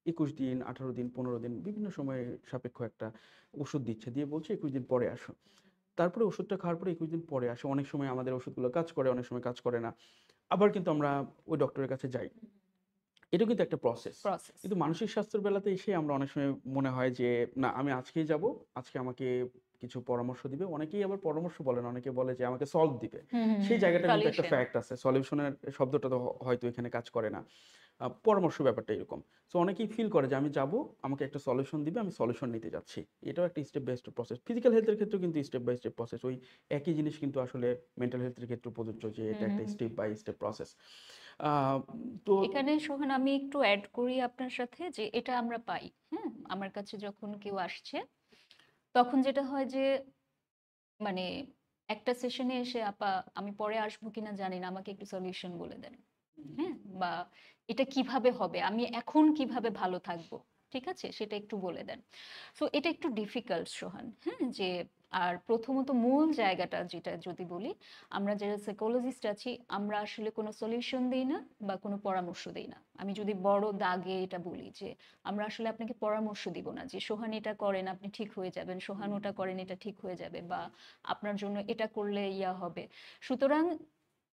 ২১ দিন, ১৮ দিন, ১৫ দিন বিভিন্ন সময়ে সাপেক্ষ একটা ওষুধ দিচ্ছে। দিয়ে বলছে ২১ দিন পরে আসো। তারপরে ওষুধটা খাওয়ার পরে ২১ দিন পরে আসো। অনেক সময় আমাদের ওষুধগুলো কাজ করে, অনেক সময় কাজ করে না। আবার কিন্তু আমরা ওই ডক্টরের কাছে যাই। এটাও কিন্তু একটা প্রসেস। প্রসেস। কিন্তু মানসিক স্বাস্থ্যের বেলাতে এসে আমরা অনেক সময় মনে হয় যে, না আমি আজকেই যাবো, আজকে আমাকে কিছু পরামর্শ দিবে। অনেকেই আবার পরামর্শ বলে না, অনেকে বলে যে আমাকে সলভ দিবে। হুম হুম সেই হুম হুম, জায়গাটা কিন্তু একটা সলিউশন। ফ্যাক্ট আছে। সলিউশনের শব্দটা তো হয়তো এখানে কাজ করে না। পরামর্শ ব্যাপারটা এরকম। সো অনেকেই ফিল করে যে আমি যাবো, আমাকে একটা সলিউশন দিবে, আমি সলিউশন নিতে যাচ্ছি। এটাও একটা step by step process. Physical health এর ক্ষেত্রেও কিন্তু স্টেপ বাই স্টেপ প্রসেস। ওই একই জিনিস কিন্তু আসলে মেন্টাল হেলথ এর ক্ষেত্রেও প্রযোজ্য যে হুম এটা হুম একটা হুম। Step by step process. আ তো এখানে সোহান আমি একটু অ্যাড করি আপনার সাথে যে এটা আমরা পাই। হ্যাঁ, আমার কাছে যখন কেউ আসছে তখন যেটা হয় যে মানে একটা সেশনে এসে, আপা আমি পরে আসবো কিনা জানি না, আমাকে একটু সলিউশন বলে দেন। হ্যাঁ, বা এটা কিভাবে হবে, আমি এখন কিভাবে ভালো থাকবো, ঠিক আছে, সেটা একটু বলে দেন। সো এটা একটু ডিফিকাল্ট, সোহান। হ্যাঁ, যে আর প্রথমত মূল জায়গাটা যেটা যদি বলি, আমরা যারা সাইকোলজিস্ট আছি আমরা আসলে কোনো সলিউশন দেই না বা কোনো পরামর্শ দেই না। আমি যদি বড় দাগে এটা বলি যে আমরা আসলে আপনাকে পরামর্শ দিব না যে সোহান এটা করেন আপনি ঠিক হয়ে যাবেন, সোহান ওটা করেন এটা ঠিক হয়ে যাবে, বা আপনার জন্য এটা করলে ইয়া হবে। সুতরাং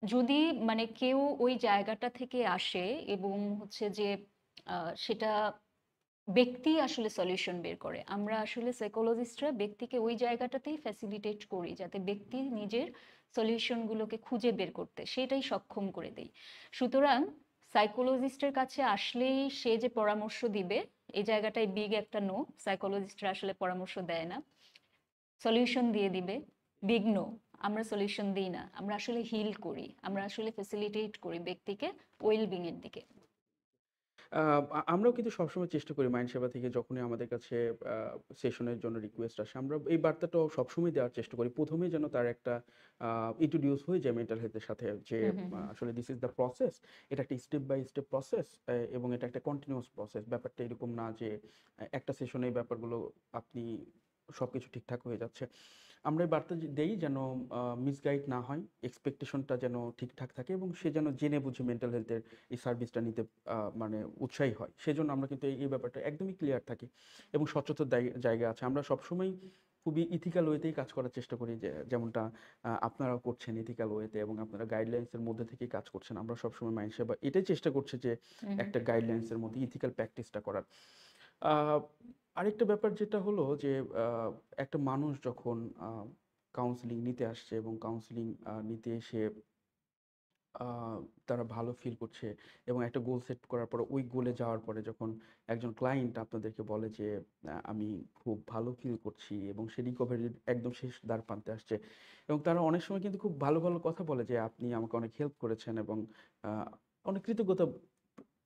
যদি মানে কেউ ওই জায়গাটা থেকে আসে এবং হচ্ছে যে সেটা ব্যক্তি আসলে সলিউশন বের করে, আমরা আসলে সাইকোলজিস্টরা ব্যক্তিকে ওই জায়গাটাতেই ফ্যাসিলিটেট করি যাতে ব্যক্তি নিজের সলিউশনগুলোকে খুঁজে বের করতে সেটাই সক্ষম করে দেই। সুতরাং সাইকোলজিস্টের কাছে আসলেই সে যে পরামর্শ দিবে, এই জায়গাটায় বিগ একটা নো। সাইকোলজিস্টরা আসলে পরামর্শ দেয় না, সলিউশন দিয়ে দিবে। Big no. আমরা সলিউশন দিই না, আমরা আসলে হিল করি, আমরা আসলে ফ্যাসিলিটেট করি ব্যক্তিকে ওয়েলবিং এর দিকে। আ আমরাও কিন্তু সবসময় চেষ্টা করি মাইন্ড সেবা থেকে যখনই আমাদের কাছে আ সেশনের জন্য রিকোয়েস্ট আসে, আমরা এই বার্তাটাও সবসময় দেওয়ার চেষ্টা করি। ১ম এই যেন তার একটা আ ইন্ট্রোডিউস হয়ে যায় মেন্টাল হেলথ এর সাথে যে হুম হুম হুম। আসলে দিস ইস দ্য প্রসেস। এটা একটা স্টেপ বাই স্টেপ প্রসেস এবং এটা একটা কন্টিনিউয়াস প্রসেস। ব্যাপারটা এরকম না যে একটা সেশনে এই ব্যাপারগুলো আপনি সবকিছু ঠিকঠাক হয়ে যাচ্ছে। আমরা এই বার্তা দেই যেন মিসগাইড না হয়, এক্সপেকটেশনটা যেন ঠিকঠাক থাকে এবং সে যেন জেনে বুঝে মেন্টাল হেলথের এই সার্ভিসটা নিতে মানে উৎসাহী হয়। সেজন্য আমরা কিন্তু এই ব্যাপারটা একদমই ক্লিয়ার থাকি এবং স্বচ্ছতার জায়গা আছে। আমরা সবসময় খুবই ইথিক্যাল ওয়েতেই কাজ করার চেষ্টা করি, যে যেমনটা আপনারাও করছেন ইথিক্যাল ওয়েতে, এবং আপনারা গাইডলাইন্সের মধ্যে থেকেই কাজ করছেন। আমরা সবসময় মাইন্ড সেবা এটাই চেষ্টা করছি যে হুম, হুম। একটা গাইডলাইন্সের মধ্যে ইথিক্যাল প্র্যাকটিসটা করার। আ আরেকটা ব্যাপার যেটা হলো যে আ একটা মানুষ যখন আ কাউন্সেলিং নিতে আসছে এবং কাউন্সেলিং নিতে এসে আ তারা ভালো ফিল করছে এবং একটা গোল সেট করার পরে ওই গোলে যাওয়ার পরে যখন একজন ক্লায়েন্ট আপনাদেরকে বলে যে আমি খুব ভালো ফিল করছি এবং সে রিকভারির একদম শেষ দ্বারপ্রান্তে আসছে, এবং তারা অনেক সময় কিন্তু খুব ভালো, ভালো কথা বলে যে আপনি আমাকে অনেক হেল্প করেছেন, এবং আ অনেক কৃতজ্ঞতা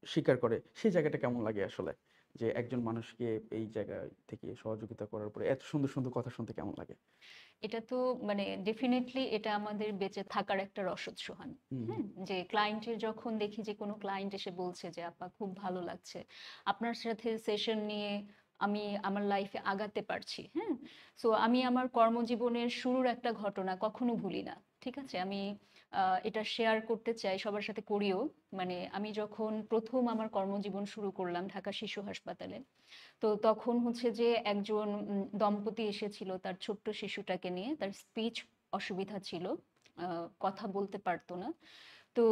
স্বীকার করে। সেই জায়গাটা কেমন লাগে আসলে? যে একজন মানুষকে এই জায়গা থেকে সহযোগিতা করার পরে এত সুন্দর, সুন্দর কথা শুনতে কেমন লাগে? এটা তো মানে ডেফিনিটলি এটা আমাদের বেঁচে থাকার একটা রসদ সোহান। হুম, হুম। হ্যাঁ? যে ক্লায়েন্টের যখন দেখি যে কোনো ক্লায়েন্ট এসে বলছে যে আপা খুব ভালো লাগছে। আপনার সাথে সেশন নিয়ে আমি আমার লাইফে আগাতে পারছি। হ্যাঁ? সো আমি আমার কর্মজীবনের শুরুর একটা ঘটনা কখনো ভুলি না। ঠিক আছে? আমি এটা শেয়ার করতে চাই, সবার সাথে করিও। মানে আমি যখন ১ম আমার কর্মজীবন শুরু করলাম ঢাকা শিশু হাসপাতালে। তো তখন হচ্ছে যে একজন দম্পতি এসেছিল তার ছোট্ট শিশুটাকে নিয়ে। তার স্পিচ অসুবিধা ছিল। আ কথা বলতে পারত না। তো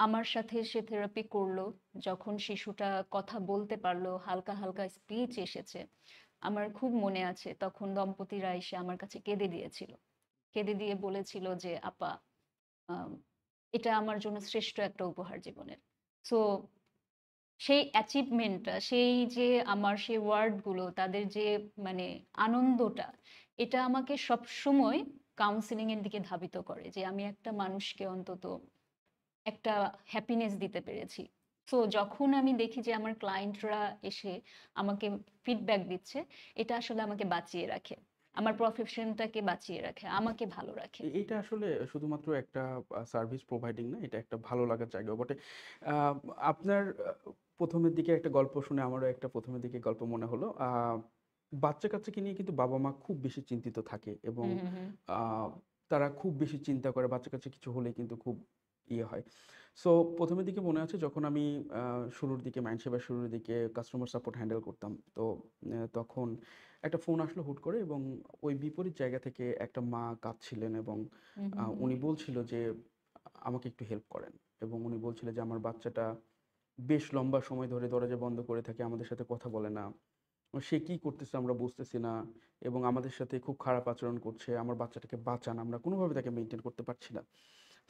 আমার সাথে সে থেরাপি করলো। যখন শিশুটা কথা বলতে পারলো, হালকা, হালকা স্পিচ এসেছে। আমার খুব মনে আছে তখন দম্পতিরা এসে আমার কাছে কেঁদে দিয়েছিল। কেঁদে দিয়ে বলেছিল যে, "আপা, আম এটা আমার জন্য শ্রেষ্ঠ একটা উপহার জীবনের।" সো সেই অ্যাচিভমেন্টটা, সেই যে আমার সেই ওয়ার্ডগুলো, তাদের যে মানে আনন্দটা, এটা আমাকে সবসময় কাউন্সেলিং এর দিকে ধাবিত করে যে আমি একটা মানুষকে অন্তত একটা হ্যাপিনেস দিতে পেরেছি। সো যখন আমি দেখি যে আমার ক্লায়েন্টরা এসে আমাকে ফিডব্যাক দিচ্ছে, এটা আসলে আমাকে বাঁচিয়ে রাখে। আমার প্রফেশনটাকে বাঁচিয়ে রাখে, আমাকে ভালো রাখে। এইটা আসলে শুধুমাত্র একটা সার্ভিস প্রোভাইডিং না, এটা একটা ভালো লাগার জায়গাও বটে। আ আপনার ১ম এর দিকে একটা গল্প শুনে আমারও একটা ১ম এর দিকে গল্প মনে হলো। বাচ্চা-কাচ্চাকে নিয়ে কিন্তু বাবা-মা খুব বেশি চিন্তিত থাকে, এবং হুম, হুম, হুম। আ তারা খুব বেশি চিন্তা করে। বাচ্চা-কাচ্চা কিছু হলেই কিন্তু খুব ইয়ে হয়। সো ১ম এর দিকে মনে আছে যখন আমি আ শুরুর দিকে মাইন্ড সেবার শুরুর দিকে কাস্টমার সাপোর্ট হ্যান্ডেল করতাম। তো তখন একটা ফোন আসলো হুট করে, এবং ওই বিপরীত জায়গা থেকে একটা মা কাঁদছিলেন, এবং হুম, হুম, হুম। উনি বলছিল যে আমাকে একটু হেল্প করেন, এবং উনি বলছিলেন যে আমার বাচ্চাটা বেশ লম্বা সময় ধরে দরজা বন্ধ করে থাকে, আমাদের সাথে কথা বলে না। সে কি করতেছে আমরা বুঝতেছি না, এবং আমাদের সাথে খুব খারাপ আচরণ করছে। আমার বাচ্চাটাকে বাঁচান। আমরা কোনোভাবে তাকে মেইনটেইন করতে পারছি না।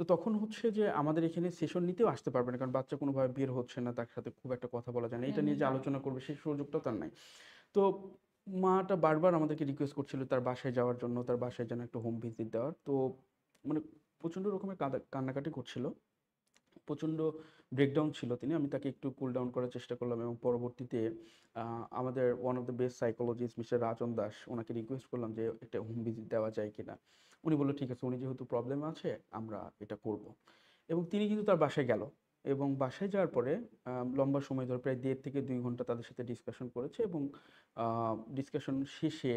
তো তখন হচ্ছে যে আমাদের এখানে সেশন নিতেও আসতে পারবে না। কারণ বাচ্চা কোনোভাবে বের হচ্ছে না। তার সাথে খুব একটা কথা বলা যায় না। হুম, এটা নিয়ে হুম, যে হুম। আলোচনা করবে সেই সুযোগটাও তার নাই। তো মাটা বারবার আমাদেরকে রিকোয়েস্ট করছিল তার বাসায় যাওয়ার জন্য, তার বাসায় যেন একটা হোম ভিজিট দেওয়ার। তো মানে প্রচন্ড রকমের কান্নাকাটি করছিল। প্রচণ্ড ব্রেকডাউন ছিল তিনি। আমি তাকে একটু কুল ডাউন করার চেষ্টা করলাম, এবং পরবর্তীতে আ আমাদের one of the best psychologist mister Rajan Das, উনাকে রিকোয়েস্ট করলাম যে একটা হোম ভিজিট দেওয়া যায় কিনা? উনি বলল, "ঠিক আছে, উনি যেহেতু প্রবলেমে আছে আমরা এটা করব।" এবং তিনি কিন্তু তার বাসায় গেল, এবং বাসায় যাওয়ার পরে লম্বা সময় ধরে প্রায় ১.৫ থেকে ২ ঘন্টা তাদের সাথে ডিসকাশন করেছে, এবং আ ডিসকাশন শেষে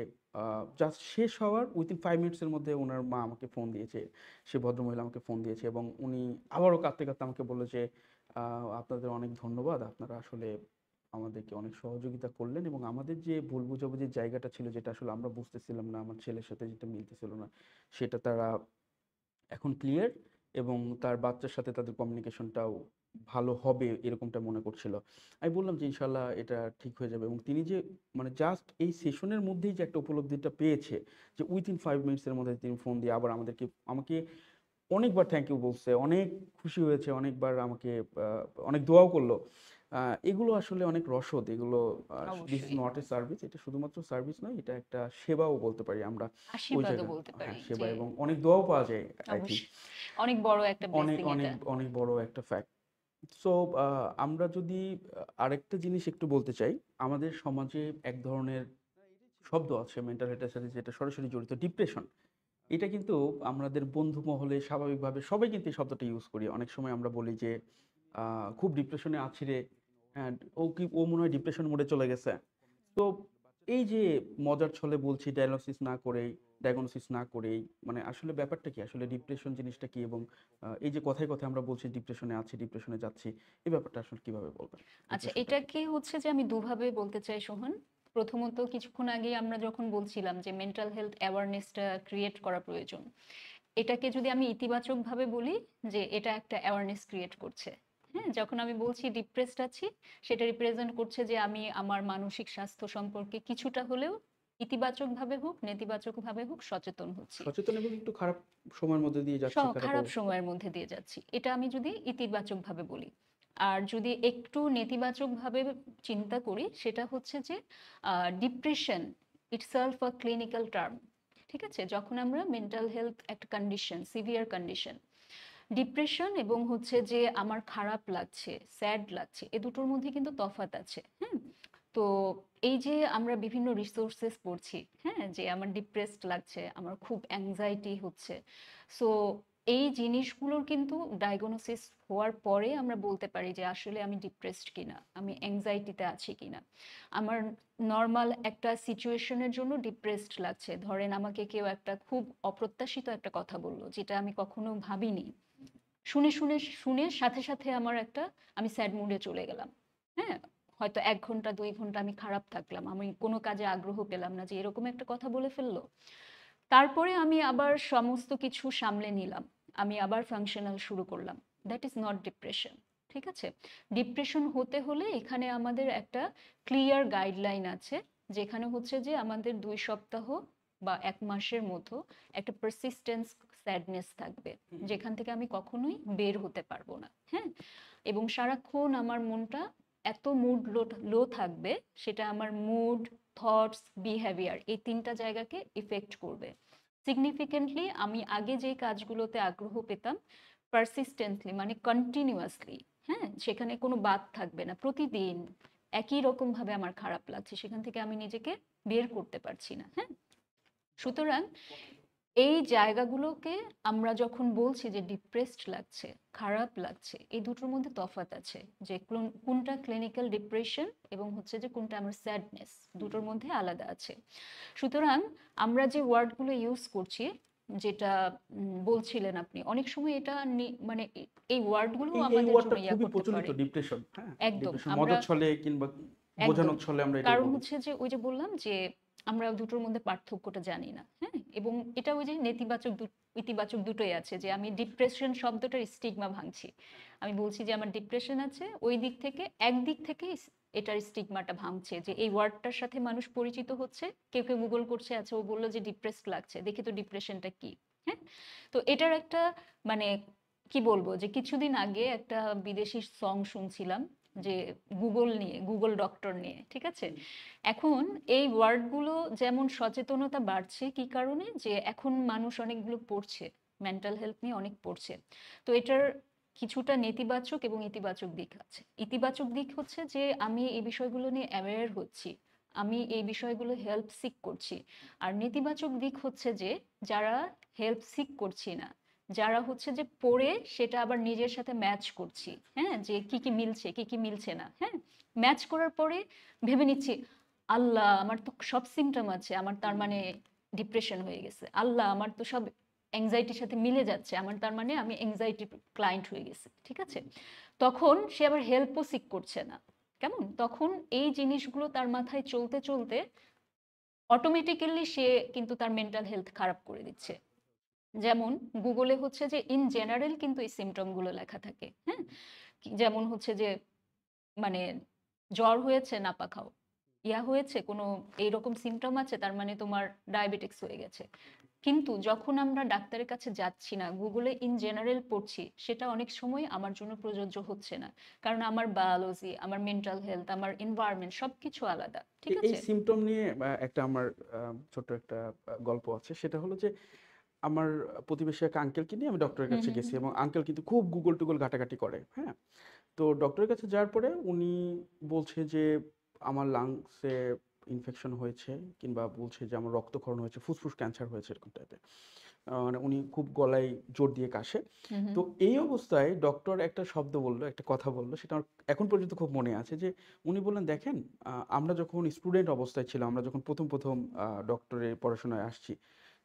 জাস্ট শেষ হওয়ার উইথিন 5 মিনিটস এর মধ্যে উনার মা আমাকে ফোন দিয়েছে। সে ভদ্রমহিলা আমাকে ফোন দিয়েছে, এবং উনি আবারও কাঁদতে, কাঁদতে আমাকে বলল যে, আ "আপনাদের অনেক ধন্যবাদ। আপনারা আসলে আমাদেরকে অনেক সহযোগিতা করলেন, এবং আমাদের যে ভুল বোঝাবুঝির জায়গাটা ছিল, যেটা আসলে আমরা বুঝতেছিলাম না, আমার ছেলের সাথে যেটা মিলতেছিল না, সেটা তারা এখন ক্লিয়ার, এবং তার বাচ্চার সাথে তাদের কমিউনিকেশনটাও ভালো হবে এরকমটা মনে করছিল।" আমি বললাম যে, "ইনশাআল্লাহ এটা ঠিক হয়ে যাবে।" এবং তিনি যে মানে জাস্ট এই সেশনের মধ্যেই যে একটা উপলব্ধিটা পেয়েছে, যে উইথিন 5 মিনিটস এর মধ্যে তিনি ফোন দিয়ে আবার আমাকে অনেকবার থ্যাংক ইউ বলছে, অনেক খুশি হয়েছে, অনেকবার আমাকে আ অনেক দোয়াও করল। আ এগুলো আসলে অনেক রসদ। এগুলো দিস ইস অবশ্যই। Not a service. এটা শুধুমাত্র সার্ভিস নয়, এটা একটা সেবাও বলতে পারি আমরা। ওই আশীর্বাদও জায়গা বলতে হ্যাঁ, পারি সেবা, যে এবং অনেক দোয়াও পাওয়া যায় আই থিংক। অবশ্যই। অনেক বড় একটা অনেক, ব্লেসিং অনেক, এটা। অনেক বড় একটা ফ্যাক্ট। সো আমরা যদি আরেকটা জিনিস একটু বলতে চাই, আমাদের সমাজে এক ধরনের শব্দ আছে মেন্টাল হেলথ এর সাথে যেটা সরাসরি জড়িত, ডিপ্রেশন। এটা কিন্তু আমাদের বন্ধু মহলে স্বাভাবিকভাবে সবাই কিন্তু এই শব্দটা ইউজ করি। অনেক সময় আমরা বলি যে, আ "খুব ডিপ্রেশনে আছি রে। হ্যাঁ, ও মনে হয় ডিপ্রেশন মোডে চলে গেছে।" তো এই যে মজার ছলে বলছি ডায়াগনোসিস না করেই মানে আসলে ব্যাপারটা কি? আসলে ডিপ্রেশন জিনিসটা কি? এবং এই যে কথায়, কথায় আমরা বলছি ডিপ্রেশনে আছি, ডিপ্রেশনে যাচ্ছি। এই ব্যাপারটা আসলে কিভাবে বলবেন? আচ্ছা, ডিপ্রেশনটা কি? এটাকে হচ্ছে যে আমি দুভাবে বলতে চাই সোহান। প্রথমত কিছুক্ষণ আগেই আমরা যখন বলছিলাম যে মেন্টাল হেলথ অ্যাওয়ারনেসটা ক্রিয়েট করা প্রয়োজন। এটাকে যদি আমি ইতিবাচকভাবে বলি যে এটা একটা অ্যাওয়ারনেস ক্রিয়েট করছে। হ্যাঁ? যখন আমি বলছি ডিপ্রেসড আছি, সেটা রিপ্রেজেন্ট করছে যে আমি আমার মানসিক স্বাস্থ্য সম্পর্কে কিছুটা হলেও ইতিবাচকভাবে হোক, নেতিবাচকভাবে হোক সচেতন হচ্ছি। সচেতন এবং একটু খারাপ সময়ের মধ্যে দিয়ে যাচ্ছি খারাপ খারাপ অবস্থা। সময়ের মধ্যে দিয়ে যাচ্ছি। এটা আমি যদি ইতিবাচকভাবে বলি। আর যদি একটু নেতিবাচকভাবে চিন্তা করি, সেটা হচ্ছে যে ডিপ্রেশন ইটসেলফ আ ক্লিনিক্যাল টার্ম। ঠিক আছে? যখন আমরা মেন্টাল হেলথ একটা কন্ডিশন, সিভিয়ার কন্ডিশন, ডিপ্রেশন এবং হচ্ছে যে আমার খারাপ লাগছে, স্যাড লাগছে, এ দুটোর মধ্যে কিন্তু তফাৎ আছে। হ্যাঁ? তো এই যে আমরা বিভিন্ন রিসোর্সেস পড়ছি, হ্যাঁ? যে আমার ডিপ্রেসড লাগছে, আমার খুব অ্যাংজাইটি হচ্ছে। সো এই জিনিসগুলোর কিন্তু ডায়াগনোসিস হওয়ার পরে আমরা বলতে পারি যে আসলে আমি ডিপ্রেসড কিনা, আমি অ্যাংজাইটিতে আছি কিনা। আমার নরমাল একটা সিচুয়েশনের জন্য ডিপ্রেসড লাগছে। ধরেন আমাকে কেউ একটা খুব অপ্রত্যাশিত একটা কথা বলল, যেটা আমি কখনো ভাবিনি। শুনে সাথে, সাথে আমি স্যাড মুডে চলে গেলাম। হ্যাঁ? হয়তো ১ ঘন্টা ২ ঘন্টা আমি খারাপ থাকলাম। আমি কোনো কাজে আগ্রহ পেলাম না যে এরকম একটা কথা বলে ফেলল। তারপরে আমি আবার সমস্ত কিছু সামলে নিলাম। আমি আবার ফাংশনাল শুরু করলাম। That is not depression. ঠিক আছে? ডিপ্রেশন হতে হলে এখানে আমাদের একটা ক্লিয়ার গাইডলাইন আছে। যেখানে হচ্ছে যে আমাদের ২ সপ্তাহ বা ১ মাসের মতো একটা পারসিস্টেন্স স্যাডনেস থাকবে। যেখান থেকে আমি কখনোই বের হতে পারবো না। হ্যাঁ? এবং সারাক্ষণ আমার মনটা এত লো থাকবে, সেটা আমার মুড, থটস, বিহেভিয়ার এই ৩ টা জায়গাকে ইফেক্ট করবে। সিগনিফিকেন্টলি আমি আগে যে কাজগুলোতে আগ্রহ পেতাম, পারসিস্টেন্টলি মানে কন্টিনিউয়াসলি, হ্যাঁ? সেখানে কোনো বাদ থাকবে না। প্রতিদিন একই রকমভাবে আমার খারাপ লাগছে। সেখান থেকে আমি নিজেকে বের করতে পারছি না। হ্যাঁ? সুতরাং এই জায়গাগুলোকে আমরা যখন বলছি যে ডিপ্রেসড লাগছে, খারাপ লাগছে, এই দুটোর মধ্যে তফাৎ আছে। যে কোনটা ক্লিনিক্যাল ডিপ্রেশন এবং হচ্ছে যে কোনটা আমার স্যাডনেস, দুটোর মধ্যে আলাদা আছে। সুতরাং আমরা যে ওয়ার্ডগুলো ইউজ করছি, যেটা বলছিলেন আপনি, অনেক সময় এটা মানে এই ওয়ার্ডগুলো এই আমাদের জন্য ওয়ার্ডটা ইয়া খুবই করতে প্রচলিত পারে। ডিপ্রেশন, হ্যাঁ? একদম ডিপ্রেশন আমরা মজার ছলে কিংবা একদম। বোঝানোর ছলে আমরা এটাই কারণ বলি। হচ্ছে যে ওই যে বললাম যে আমরা দুটোর মধ্যে পার্থক্যটা জানি না। হ্যাঁ? এবং এটা ওই যে ইতিবাচক দুটোই আছে যে আমি ডিপ্রেশন শব্দটার স্টিগমা ভাঙছি। আমি বলছি যে আমার ডিপ্রেশন আছে, ওই দিক থেকে একদিক থেকে এটার স্টিগমাটা ভাঙছে যে এই ওয়ার্ডটার সাথে মানুষ পরিচিত হচ্ছে। কেউ গুগল করছে, আচ্ছা ও বলল যে ডিপ্রেসড লাগছে। দেখি তো ডিপ্রেশনটা কি? হ্যাঁ? তো এটার একটা মানে কি বলবো যে কিছুদিন আগে একটা বিদেশি সং শুনছিলাম যে গুগল ডক্টর নিয়ে, ঠিক আছে? এখন এই ওয়ার্ডগুলো যেমন সচেতনতা বাড়ছে কি কারণে? যে এখন মানুষ অনেকগুলো পড়ছে, মেন্টাল হেলথ নিয়ে অনেক পড়ছে। তো এটার কিছুটা নেতিবাচক এবং ইতিবাচক দিক আছে। ইতিবাচক দিক হচ্ছে যে আমি এই বিষয়গুলো নিয়ে অ্যাওয়্যার হচ্ছি। আমি এই বিষয়গুলো হেল্প সিক করছি। আর নেতিবাচক দিক হচ্ছে যে যারা হেল্প সিক করছি না, যারা হচ্ছে যে পড়ে সেটা আবার নিজের সাথে ম্যাচ করছি, হ্যাঁ? যে কি মিলছে, কি মিলছে না, হ্যাঁ? ম্যাচ করার পরে ভেবে নিচ্ছি, আল্লাহ আমার তো সব সিম্পটম আছে, আমার তার মানে ডিপ্রেশন হয়ে গেছে। আল্লাহ আমার তো সব অ্যাংজাইটির সাথে মিলে যাচ্ছে, আমার তার মানে আমি অ্যাংজাইটি ক্লায়েন্ট হয়ে গেছি। ঠিক আছে? তখন সে আবার হেল্পও সিক করছে না। কেমন? তখন এই জিনিসগুলো তার মাথায় চলতে, চলতে অটোমেটিক্যালি সে কিন্তু তার মেন্টাল হেলথ খারাপ করে দিচ্ছে। যেমন গুগলে হচ্ছে যে ইন জেনারেল কিন্তু এই সিম্পটম গুলো লেখা থাকে। হ্যাঁ? যেমন হচ্ছে যে মানে জ্বর হয়েছে নাপা খাও। হয়েছে কোনো এইরকম সিম্পটম আছে তার মানে তোমার ডায়াবেটিকস হয়ে গেছে। কিন্তু যখন আমরা ডাক্তারের কাছে যাচ্ছি না, গুগলে ইন জেনারেল পড়ছি, সেটা অনেক সময় আমার জন্য প্রযোজ্য হচ্ছে না। কারণ আমার বায়োলজি, আমার মেন্টাল হেলথ, আমার এনভায়রনমেন্ট সবকিছু আলাদা। ঠিক এই আছে? সিম্পটম নিয়ে একটা আমার ছোট্ট একটা গল্প আছে। সেটা হলো যে আমার প্রতিবেশী এক আঙ্কেলকে নিয়ে আমি ডক্টরের হুম, কাছে হুম, গেছি হুম। এবং আঙ্কেল কিন্তু খুব গুগল-টুগল ঘাটাঘাটি করে, হ্যাঁ? তো ডক্টরের কাছে যাওয়ার পরে উনি বলছে যে আমার লাংসে ইনফেকশন হয়েছে কিংবা বলছে যে আমার রক্তক্ষরণ হয়েছে, ফুসফুস ক্যান্সার হয়েছে এরকম টাইপের। মানে উনি খুব গলায় জোর দিয়ে কাশে। হুম, হুম। তো এই অবস্থায় ডক্টর একটা শব্দ বলল, একটা কথা বলল, সেটা আমার এখন পর্যন্ত খুব মনে আছে যে উনি বললেন, "দেখেন, আমরা যখন স্টুডেন্ট অবস্থায় ছিলাম, আমরা যখন ১ম ডক্টরের পড়াশোনায় আসছি,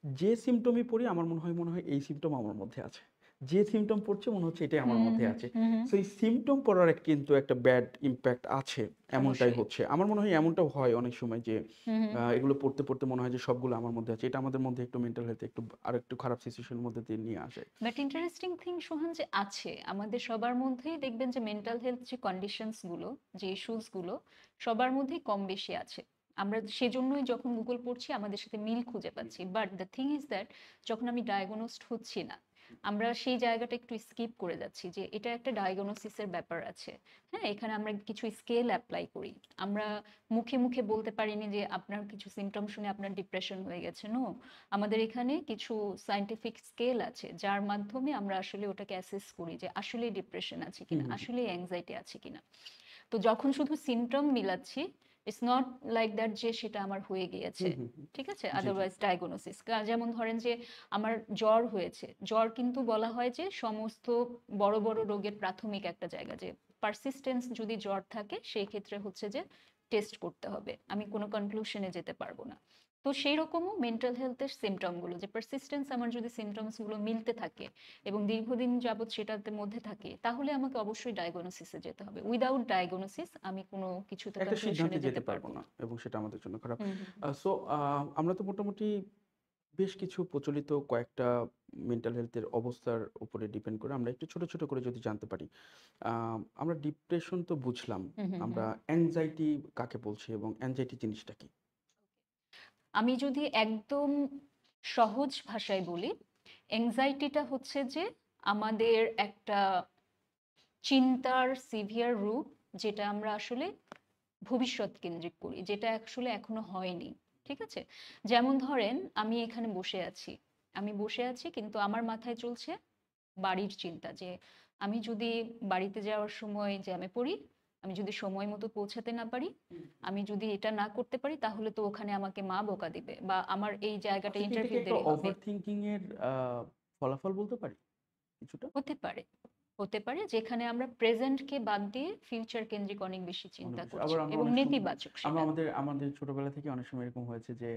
যে সিম্পটমই পড়ি আমার মনে হয় এই সিম্পটম আমার মধ্যে আছে।" যে সিম্পটম পড়ছে মনে হচ্ছে এটাই আমার হুম, মধ্যে হুম, আছে। হুম, হুম। সো এই সিম্পটম পড়ার কিন্তু একটা ব্যাড ইমপ্যাক্ট আছে। এমনটাই অবশ্যই। হচ্ছে। আমার মনে হয় এমনটাও হয় অনেক সময় যে হুম, হুম। এগুলো পড়তে, পড়তে মনে হয় যে সবগুলো আমার মধ্যে আছে। এটা আমাদের মধ্যে একটু মেন্টাল হেলথ একটু আরেকটু খারাপ সিচুয়েশন এর মধ্যে দিয়ে নিয়ে আসে। বাট ইন্টারেস্টিং থিং সোহান যে আছে আমাদের সবার মধ্যেই দেখবেন যে মেন্টাল হেলথ যে কন্ডিশনস গুলো, যে ইস্যুস গুলো সবার মধ্যেই কম বেশি আছে। আমরা সেজন্যই যখন গুগল পড়ছি আমাদের সাথে মিল খুঁজে পাচ্ছি, but the thing is that যখন আমি ডায়াগনোসড হচ্ছি না, আমরা সেই জায়গাটা একটু স্কিপ করে যাচ্ছি যে এটা একটা ডায়াগনোসিসের ব্যাপার আছে। হ্যাঁ, এখানে আমরা কিছু স্কেল অ্যাপ্লাই করি। আমরা মুখে মুখে বলতে পারিনি যে আপনার কিছু সিমটম শুনে আপনার ডিপ্রেশন হয়ে গেছে। নো, আমাদের এখানে কিছু সায়েন্টিফিক স্কেল আছে যার মাধ্যমে আমরা আসলে ওটাকে অ্যাসেস করি যে আসলে ডিপ্রেশন আছে হুম, কিনা, হুম, হুম। আসলে অ্যাংজাইটি আছে কিনা। তো যখন শুধু সিমটম মিলাচ্ছি, ইটস নট লাইক দ্যাট যে সেটা আমার হয়ে গিয়েছে। হুম, হুম, হুম। ঠিক আছে, জি, জি। আদারওয়াইজ ডায়াগনোসিস যেমন ধরেন যে আমার জ্বর হয়েছে, জ্বর কিন্তু বলা হয় যে সমস্ত বড় বড় রোগের প্রাথমিক একটা জায়গা, যে পারসিস্টেন্স যদি জ্বর থাকে সেই ক্ষেত্রে হচ্ছে যে টেস্ট করতে হবে, আমি কোনো কনক্লুশনে যেতে পারবো না। তো সেই রকমও মেন্টাল হেলথের সিমটমগুলো, যে পারসিস্টেন্স আমার যদি সিমটমসগুলো মিলতে থাকে এবং দীর্ঘদিন যাবৎ সেটাতে মধ্যে থাকে, তাহলে আমাকে অবশ্যই ডায়াগনোসিসে যেতে হবে। উইদাউট ডায়াগনোসিস আমি কোনো কিছুতে একটা সিদ্ধান্তে কনক্লুশনে যেতে যেতে পারব পারবো না না। এবং সেটা আমাদের জন্য খারাপ। হুম, হুম, সো আমরা তো মোটামুটি বেশ কিছু প্রচলিত কয়েকটা মেন্টাল হেলথের অবস্থার উপরে ডিপেন্ড করে আমরা একটু ছোট, ছোট করে যদি জানতে পারি। আমরা ডিপ্রেশন তো বুঝলাম। হুম, হুম, হুম। আমরা অ্যাংজাইটি কাকে বলছি এবং অ্যাংজাইটি জিনিসটা কি? আমি যদি একদম সহজ ভাষায় বলি, এংজাইটিটা হচ্ছে যে আমাদের একটা চিন্তার সিভিয়ার রূপ, যেটা আমরা আসলে ভবিষ্যৎ কেন্দ্রিক করি, যেটা আসলে এখনো হয়নি। ঠিক আছে, যেমন ধরেন আমি এখানে বসে আছি, আমি বসে আছি কিন্তু আমার মাথায় চলছে বাড়ির চিন্তা, যে আমি যদি বাড়িতে যাওয়ার সময় জ্যামে পড়ি, আমি যদি সময় মতো পৌঁছাতে না পারি, আমি যদি এটা না করতে পারি, তাহলে তো ওখানে আমাকে মা বকা দিবে বা আমার এই জায়গাটা আচ্ছা কি এটাকে ইন্টারভিউ একটা দেরি হবে। ওভার থিংকিং এর ফলাফল বলতে পারি কিছুটা? হতে পারে, হতে পারে যেখানে আমরা প্রেজেন্টকে বাদ দিয়ে ফিউচার কেন্দ্রিক অনেক বেশি অনেক চিন্তা বেশি। করছি আবার আমরা এবং অনেক সময় নেতিবাচক আমরা সেটা। আমাদের ছোটবেলা থেকে অনেক সময় এরকম হয়েছে যে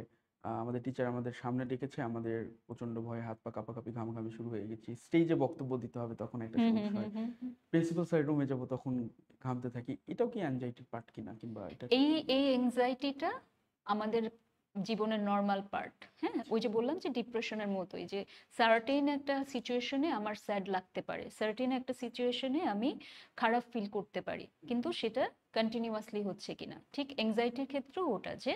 আমাদের টিচার আমাদের সামনে ডেকেছে, আমাদের প্রচন্ড ভয়ে হাত পা কাঁপাকাঁপি, ঘামাঘামি শুরু হয়ে গেছি। স্টেজে বক্তব্য দিতে হবে তখন একটা হুম, হুম, সমস্যা হুম, হয়। হুম, হুম। প্রিন্সিপাল স্যারের রুমে যাব তখন ঘামতে থাকি। এটাও কি অ্যাংজাইটির পার্ট কিনা কিংবা এটা এই এই এংজাইটিটা আমাদের জীবনের নর্মাল পার্ট। হ্যাঁ, ওই যে বললাম যে ডিপ্রেশনের মতোই, যে সার্টেন একটা সিচুয়েশনে আমার স্যাড লাগতে পারে, সার্টেন একটা সিচুয়েশনে আমি খারাপ ফিল করতে পারি, কিন্তু সেটা কন্টিনিউয়াসলি হচ্ছে কিনা। ঠিক এংজাইটির ক্ষেত্রেও ওটা, যে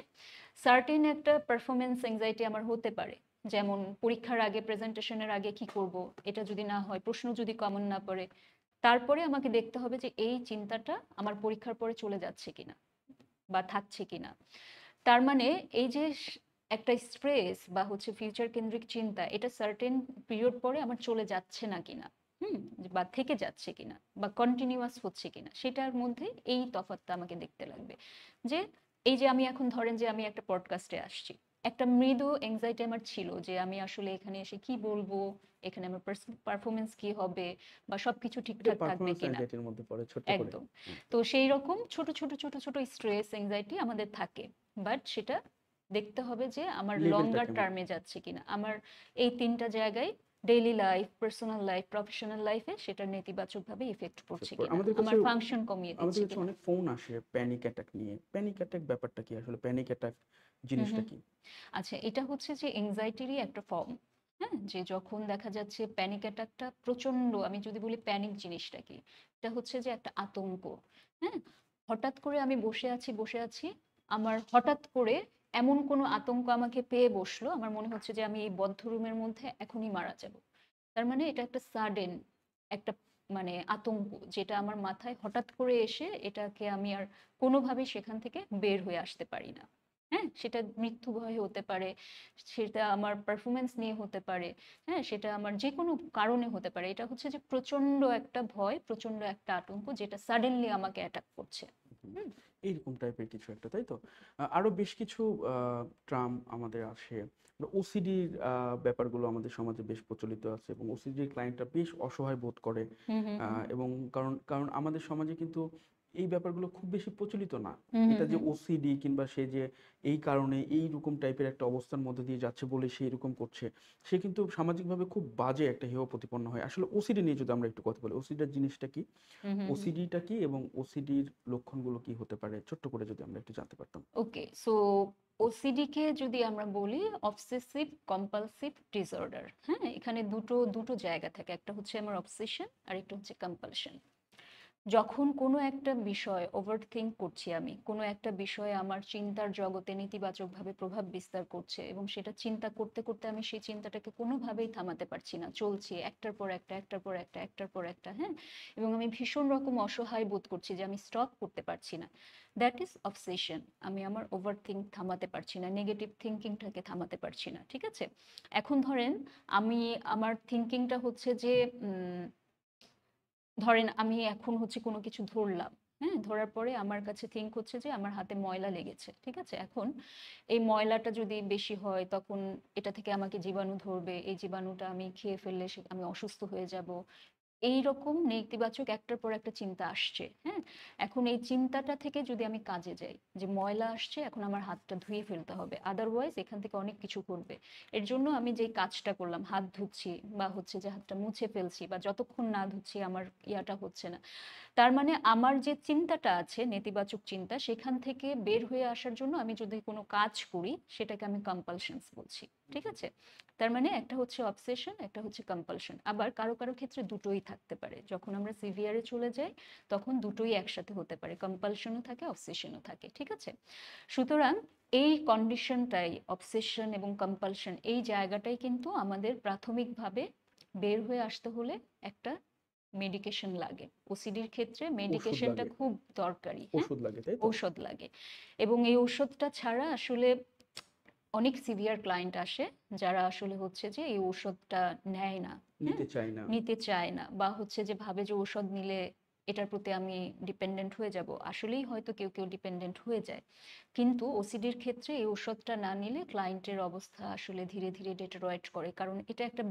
সার্টেন একটা পারফরমেন্স এংজাইটি আমার হতে পারে, যেমন পরীক্ষার আগে, প্রেজেন্টেশনের আগে কি করব, এটা যদি না হয়, প্রশ্ন যদি কমন না পড়ে, তারপরে আমাকে দেখতে হবে যে এই চিন্তাটা আমার পরীক্ষার পরে চলে যাচ্ছে কিনা বা থাকছে কিনা। তার মানে এই যে একটা স্ট্রেস বা হচ্ছে ফিউচার কেন্দ্রিক চিন্তা, এটা সার্টেন পিরিয়ড পরে আমার চলে যাচ্ছে না কিনা, হুম, বা থেকে যাচ্ছে কিনা বা কন্টিনিউয়াস হচ্ছে কিনা, সেটার মধ্যে এই তফাৎটা আমাকে দেখতে লাগবে। যে এই যে আমি এখন ধরেন যে আমি একটা পডকাস্টে আসছি, একটা মৃদু এংজাইটি আমার ছিল যে আমি আসলে এখানে এসে কি বলবো, এখানে আমার পারফরমেন্স কি হবে বা সবকিছু এটা ঠিকঠাক থাকবে পারফরম্যান্স কিনা। অ্যাংজাইটির মধ্যে পড়ে ছোট্ট করে। একদম। হুম। তো সেই রকম ছোট ছোট ছোট ছোট স্ট্রেস এংজাইটি আমাদের থাকে, বাট সেটা দেখতে হবে যে আমার লেভেলটা লঙ্গার কেমন? টার্মে যাচ্ছে কিনা, আমার এই তিনটা জায়গায় daily life, personal life, professional লাইফে সেটার নেতিবাচকভাবে ইফেক্ট পড়ছে কিনা, আমাদের কাছে আমার ফাংশন কমিয়ে আমাদের দিচ্ছে কাছে কিনা। অনেক ফোন আসে প্যানিক অ্যাটাক নিয়ে। প্যানিক অ্যাটাক ব্যাপারটা কি আসলে? প্যানিক অ্যাটাক হুম, জিনিসটা হুম। কি? আচ্ছা, এটা হচ্ছে যে এংজাইটিরই একটা ফর্ম। হ্যাঁ, যে যখন দেখা যাচ্ছে প্যানিক অ্যাটাকটা প্রচন্ড, আমি যদি বলি প্যানিক জিনিসটা কি, এটা হচ্ছে যে একটা আতঙ্ক। হ্যাঁ, হঠাৎ করে আমি বসে আছি বসে আছি, আমার হঠাৎ করে এমন কোনো আতঙ্ক আমাকে পেয়ে বসলো, আমার মনে হচ্ছে যে আমি এই বদ্ধ রুমের মধ্যে এখনই মারা যাব। তার মানে এটা একটা সাডেন একটা মানে আতঙ্ক, যেটা আমার মাথায় হঠাৎ করে এসে এটাকে আমি আর কোনোভাবেই সেখান থেকে বের হয়ে আসতে পারি না। হ্যাঁ, সেটা মৃত্যু ভয় হতে পারে, সেটা আমার পারফরমেন্স নিয়ে হতে পারে, হ্যাঁ, সেটা আমার যে কোনো কারণে হতে পারে। এটা হচ্ছে যে প্রচন্ড একটা ভয়, প্রচন্ড একটা আতঙ্ক, যেটা সাডেনলি আমাকে অ্যাটাক করছে। হুম, হুম, এইরকম টাইপের কিছু একটা, তাই তো? আরো বেশ কিছু ট্রাম আমাদের আসে। ওসিডির ব্যাপারগুলো আমাদের সমাজে বেশ প্রচলিত আছে এবং ওসিডির ক্লায়েন্টরা বেশ অসহায় বোধ করে। হুম, হুম, হুম, এবং কারণ কারণ আমাদের সমাজে কিন্তু এই ব্যাপারগুলো খুব বেশি প্রচলিত না। হুম, হুম, এটা যে হুম। ওসিডি কিংবা সে যে এই কারণে এইরকম টাইপের একটা অবস্থার মধ্যে দিয়ে যাচ্ছে বলে সে এরকম করছে, সে কিন্তু সামাজিকভাবে খুব বাজে একটা হেয় প্রতিপন্ন হয়। আসলে ওসিডি নিয়ে যদি আমরা একটু কথা বলি, ওসিডির জিনিসটা কি? হুম, হুম, হুম। ওসিডিটা কি এবং ওসিডির লক্ষণগুলো কি হতে পারে? ছোট্ট করে যদি আমরা একটু জানতে পারতাম। ওকে, সো ওসিডি কে যদি আমরা বলি অবসেসিভ কম্পালসিভ ডিসঅর্ডার, হ্যাঁ, এখানে দুটো দুটো জায়গা থাকে, একটা হচ্ছে আমার অবসেশন আর একটা হচ্ছে কম্পালশন। যখন কোনো একটা বিষয় ওভারথিংক করছি, আমি কোনো একটা বিষয়ে আমার চিন্তার জগতে নেতিবাচকভাবে প্রভাব বিস্তার করছে এবং সেটা চিন্তা করতে করতে আমি সেই চিন্তাটাকে কোনোভাবেই থামাতে পারছি না, চলছি একটার পর একটা, একটার পর একটা, একটার পর একটা, হ্যাঁ, এবং আমি ভীষণ রকম অসহায় বোধ করছি যে আমি স্টপ করতে পারছি না, দ্যাট ইজ অবসেশন। আমি আমার ওভারথিংক থামাতে পারছি না, নেগেটিভ থিঙ্কিংটাকে থামাতে পারছি না, ঠিক আছে। এখন ধরেন আমি, আমার থিঙ্কিংটা হচ্ছে যে ধরেন আমি এখন হচ্ছে কোনো কিছু ধরলাম, হ্যাঁ, ধরার পরে আমার কাছে থিঙ্ক হচ্ছে যে আমার হাতে ময়লা লেগেছে, ঠিক আছে। এখন এই ময়লাটা যদি বেশি হয় তখন এটা থেকে আমাকে জীবাণু ধরবে, এই জীবাণুটা আমি খেয়ে ফেললে আমি অসুস্থ হয়ে যাব, এইরকম নেতিবাচক একটার পর একটা চিন্তা আসছে, হ্যাঁ। এখন এই চিন্তাটা থেকে যদি আমি কাজে যাই যে ময়লা আসছে, এখন আমার হাতটা ধুয়ে ফেলতে হবে, আদারওয়াইজ এখান থেকে অনেক কিছু ঘটবে। এর জন্য আমি যেই কাজটা করলাম, হাত ধুচ্ছি বা হচ্ছে যে হাতটা মুছে ফেলছি, বা যতক্ষণ না ধুচ্ছি আমার ইয়াটা হচ্ছে না, তার মানে আমার যে চিন্তাটা আছে নেতিবাচক চিন্তা, সেখান থেকে বের হয়ে আসার জন্য আমি যদি কোনো কাজ করি সেটাকে আমি কম্পালশনস বলছি, ঠিক আছে। তার মানে একটা হচ্ছে অবসেশন, একটা হচ্ছে কম্পালশন। আবার কারো কারো ক্ষেত্রে দুটোই থাকতে পারে, যখন আমরা সিভিয়ারে চলে যাই তখন দুটোই একসাথে হতে পারে, কম্পালশনও থাকে অবসেশনও থাকে, ঠিক আছে। সুতরাং এই কন্ডিশনটাই, অবসেশন এবং কম্পালশন, এই জায়গাটাই কিন্তু আমাদের প্রাথমিকভাবে বের হয়ে আসতে হলে একটা মেডিকেশন লাগে। ওসিডির ক্ষেত্রে ওষুধ মেডিকেশনটা লাগে, খুব দরকারি, হ্যাঁ, ওষুধ লাগে, তাই তো? ঔষধ লাগে। এবং এই ঔষধটা ছাড়া আসলে অনেক সিভিয়ার ক্লায়েন্ট আসে যারা আসলে হচ্ছে যে এই ঔষধটা নেয় না, হ্যাঁ, নিতে চাই না। নিতে চায় না, বা হচ্ছে যে ভাবে যে ঔষধ নিলে এটার প্রতি আমি ডিপেন্ডেন্ট হয়ে যাব। আসলেই হয়তো কেউ কেউ ডিপেন্ডেন্ট হয়ে যায়, কিন্তু ওসিডির ক্ষেত্রে এই ওষুধটা না নিলে ক্লায়েন্টের অবস্থা আসলে ধীরে ধীরে ডেটেরয়েট করে, কারণ এটা একটা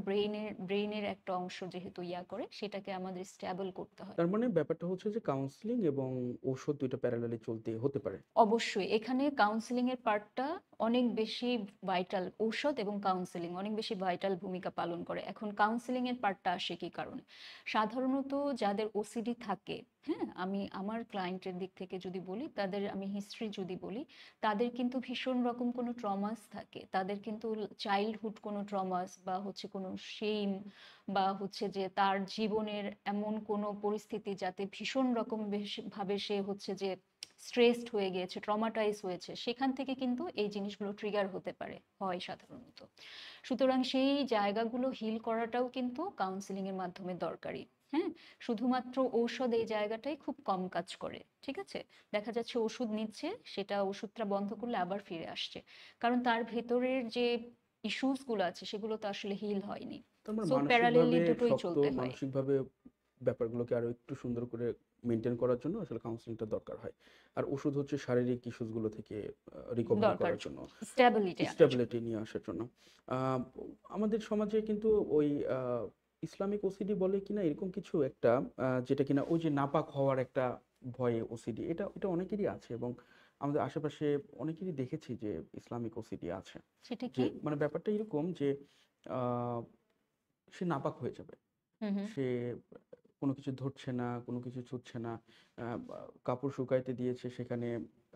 ব্রেইনের একটা অংশ যেহেতু ইয়া করে, সেটাকে আমাদের স্ট্যাবল করতে হয়। তার মানে ব্যাপারটা হচ্ছে যে কাউন্সেলিং এবং ঔষধ ২ টা প্যারালালি চলতে হতে পারে। অবশ্যই এখানে কাউন্সেলিং এর পার্টটা অনেক বেশি ভাইটাল, ঔষধ এবং কাউন্সেলিং অনেক বেশি ভাইটাল ভূমিকা পালন করে। এখন কাউন্সেলিং এর পার্টটা আসে কি কারণে? সাধারণত যাদের ওসিডি থাকে, হ্যাঁ, আমি আমার ক্লায়েন্টের দিক থেকে যদি বলি, তাদের আমি হিস্ট্রি যদি বলি, তাদের কিন্তু ভীষণ রকম কোনো ট্রমাস থাকে, তাদের কিন্তু চাইল্ডহুড কোনো ট্রমাস বা হচ্ছে কোনো শেম, বা হচ্ছে যে তার জীবনের এমন কোনো পরিস্থিতি যাতে ভীষণ রকম ভাবে সে হচ্ছে যে স্ট্রেসড হয়ে গিয়েছে, ট্রমাটাইজ হয়েছে, সেখান থেকে কিন্তু এই জিনিসগুলো ট্রিগার হতে পারে, হয় সাধারণত। সুতরাং সেই জায়গাগুলো হিল করাটাও কিন্তু কাউন্সিলিং এর মাধ্যমে দরকারি, হ্যাঁ। শুধুমাত্র ঔষধ এই জায়গাটাই খুব কম কাজ করে, ঠিক আছে। দেখা যাচ্ছে ওষুধ নিচ্ছে, সেটা ওষুধটা বন্ধ করলে আবার ফিরে আসছে, কারণ তার ভেতরের যে ইস্যুস গুলো আছে সেগুলো তো আসলে হিল হয়নি। তার মানে সো প্যারালেলি মানসিকভাবে দুটোই শক্ত, চলতে হয়। মানসিকভাবে ব্যাপারগুলোকে আরো একটু সুন্দর করে মেইনটেইন করার জন্য আসলে কাউন্সেলিংটা দরকার হয়। আর ওষুধ হচ্ছে শারীরিক ইস্যুস গুলো থেকে রিকভারি দরকার, করার জন্য, স্ট্যাবিলিটি আনার জন্য। স্টেবিলিটি নিয়ে আসার জন্য। আ আমাদের সমাজে কিন্তু ওই ইসলামিক ওসিডি বলে কিনা এরকম কিছু একটা, যেটা কিনা ওই যে নাপাক হওয়ার একটা ভয়ে ওসিডি, এটা অনেকেরই আছে এবং আমাদের আশেপাশে অনেকেরই দেখেছি যে ইসলামিক ওসিডি আছে। সেটা যে কি? মানে ব্যাপারটা এরকম যে আ সে নাপাক হয়ে যাবে। হুম, হুম। সে কোনো কিছু ধরছে না, কোনো কিছু ছুঁচ্ছে না। বা কাপড় শুকাইতে দিয়েছে সেখানে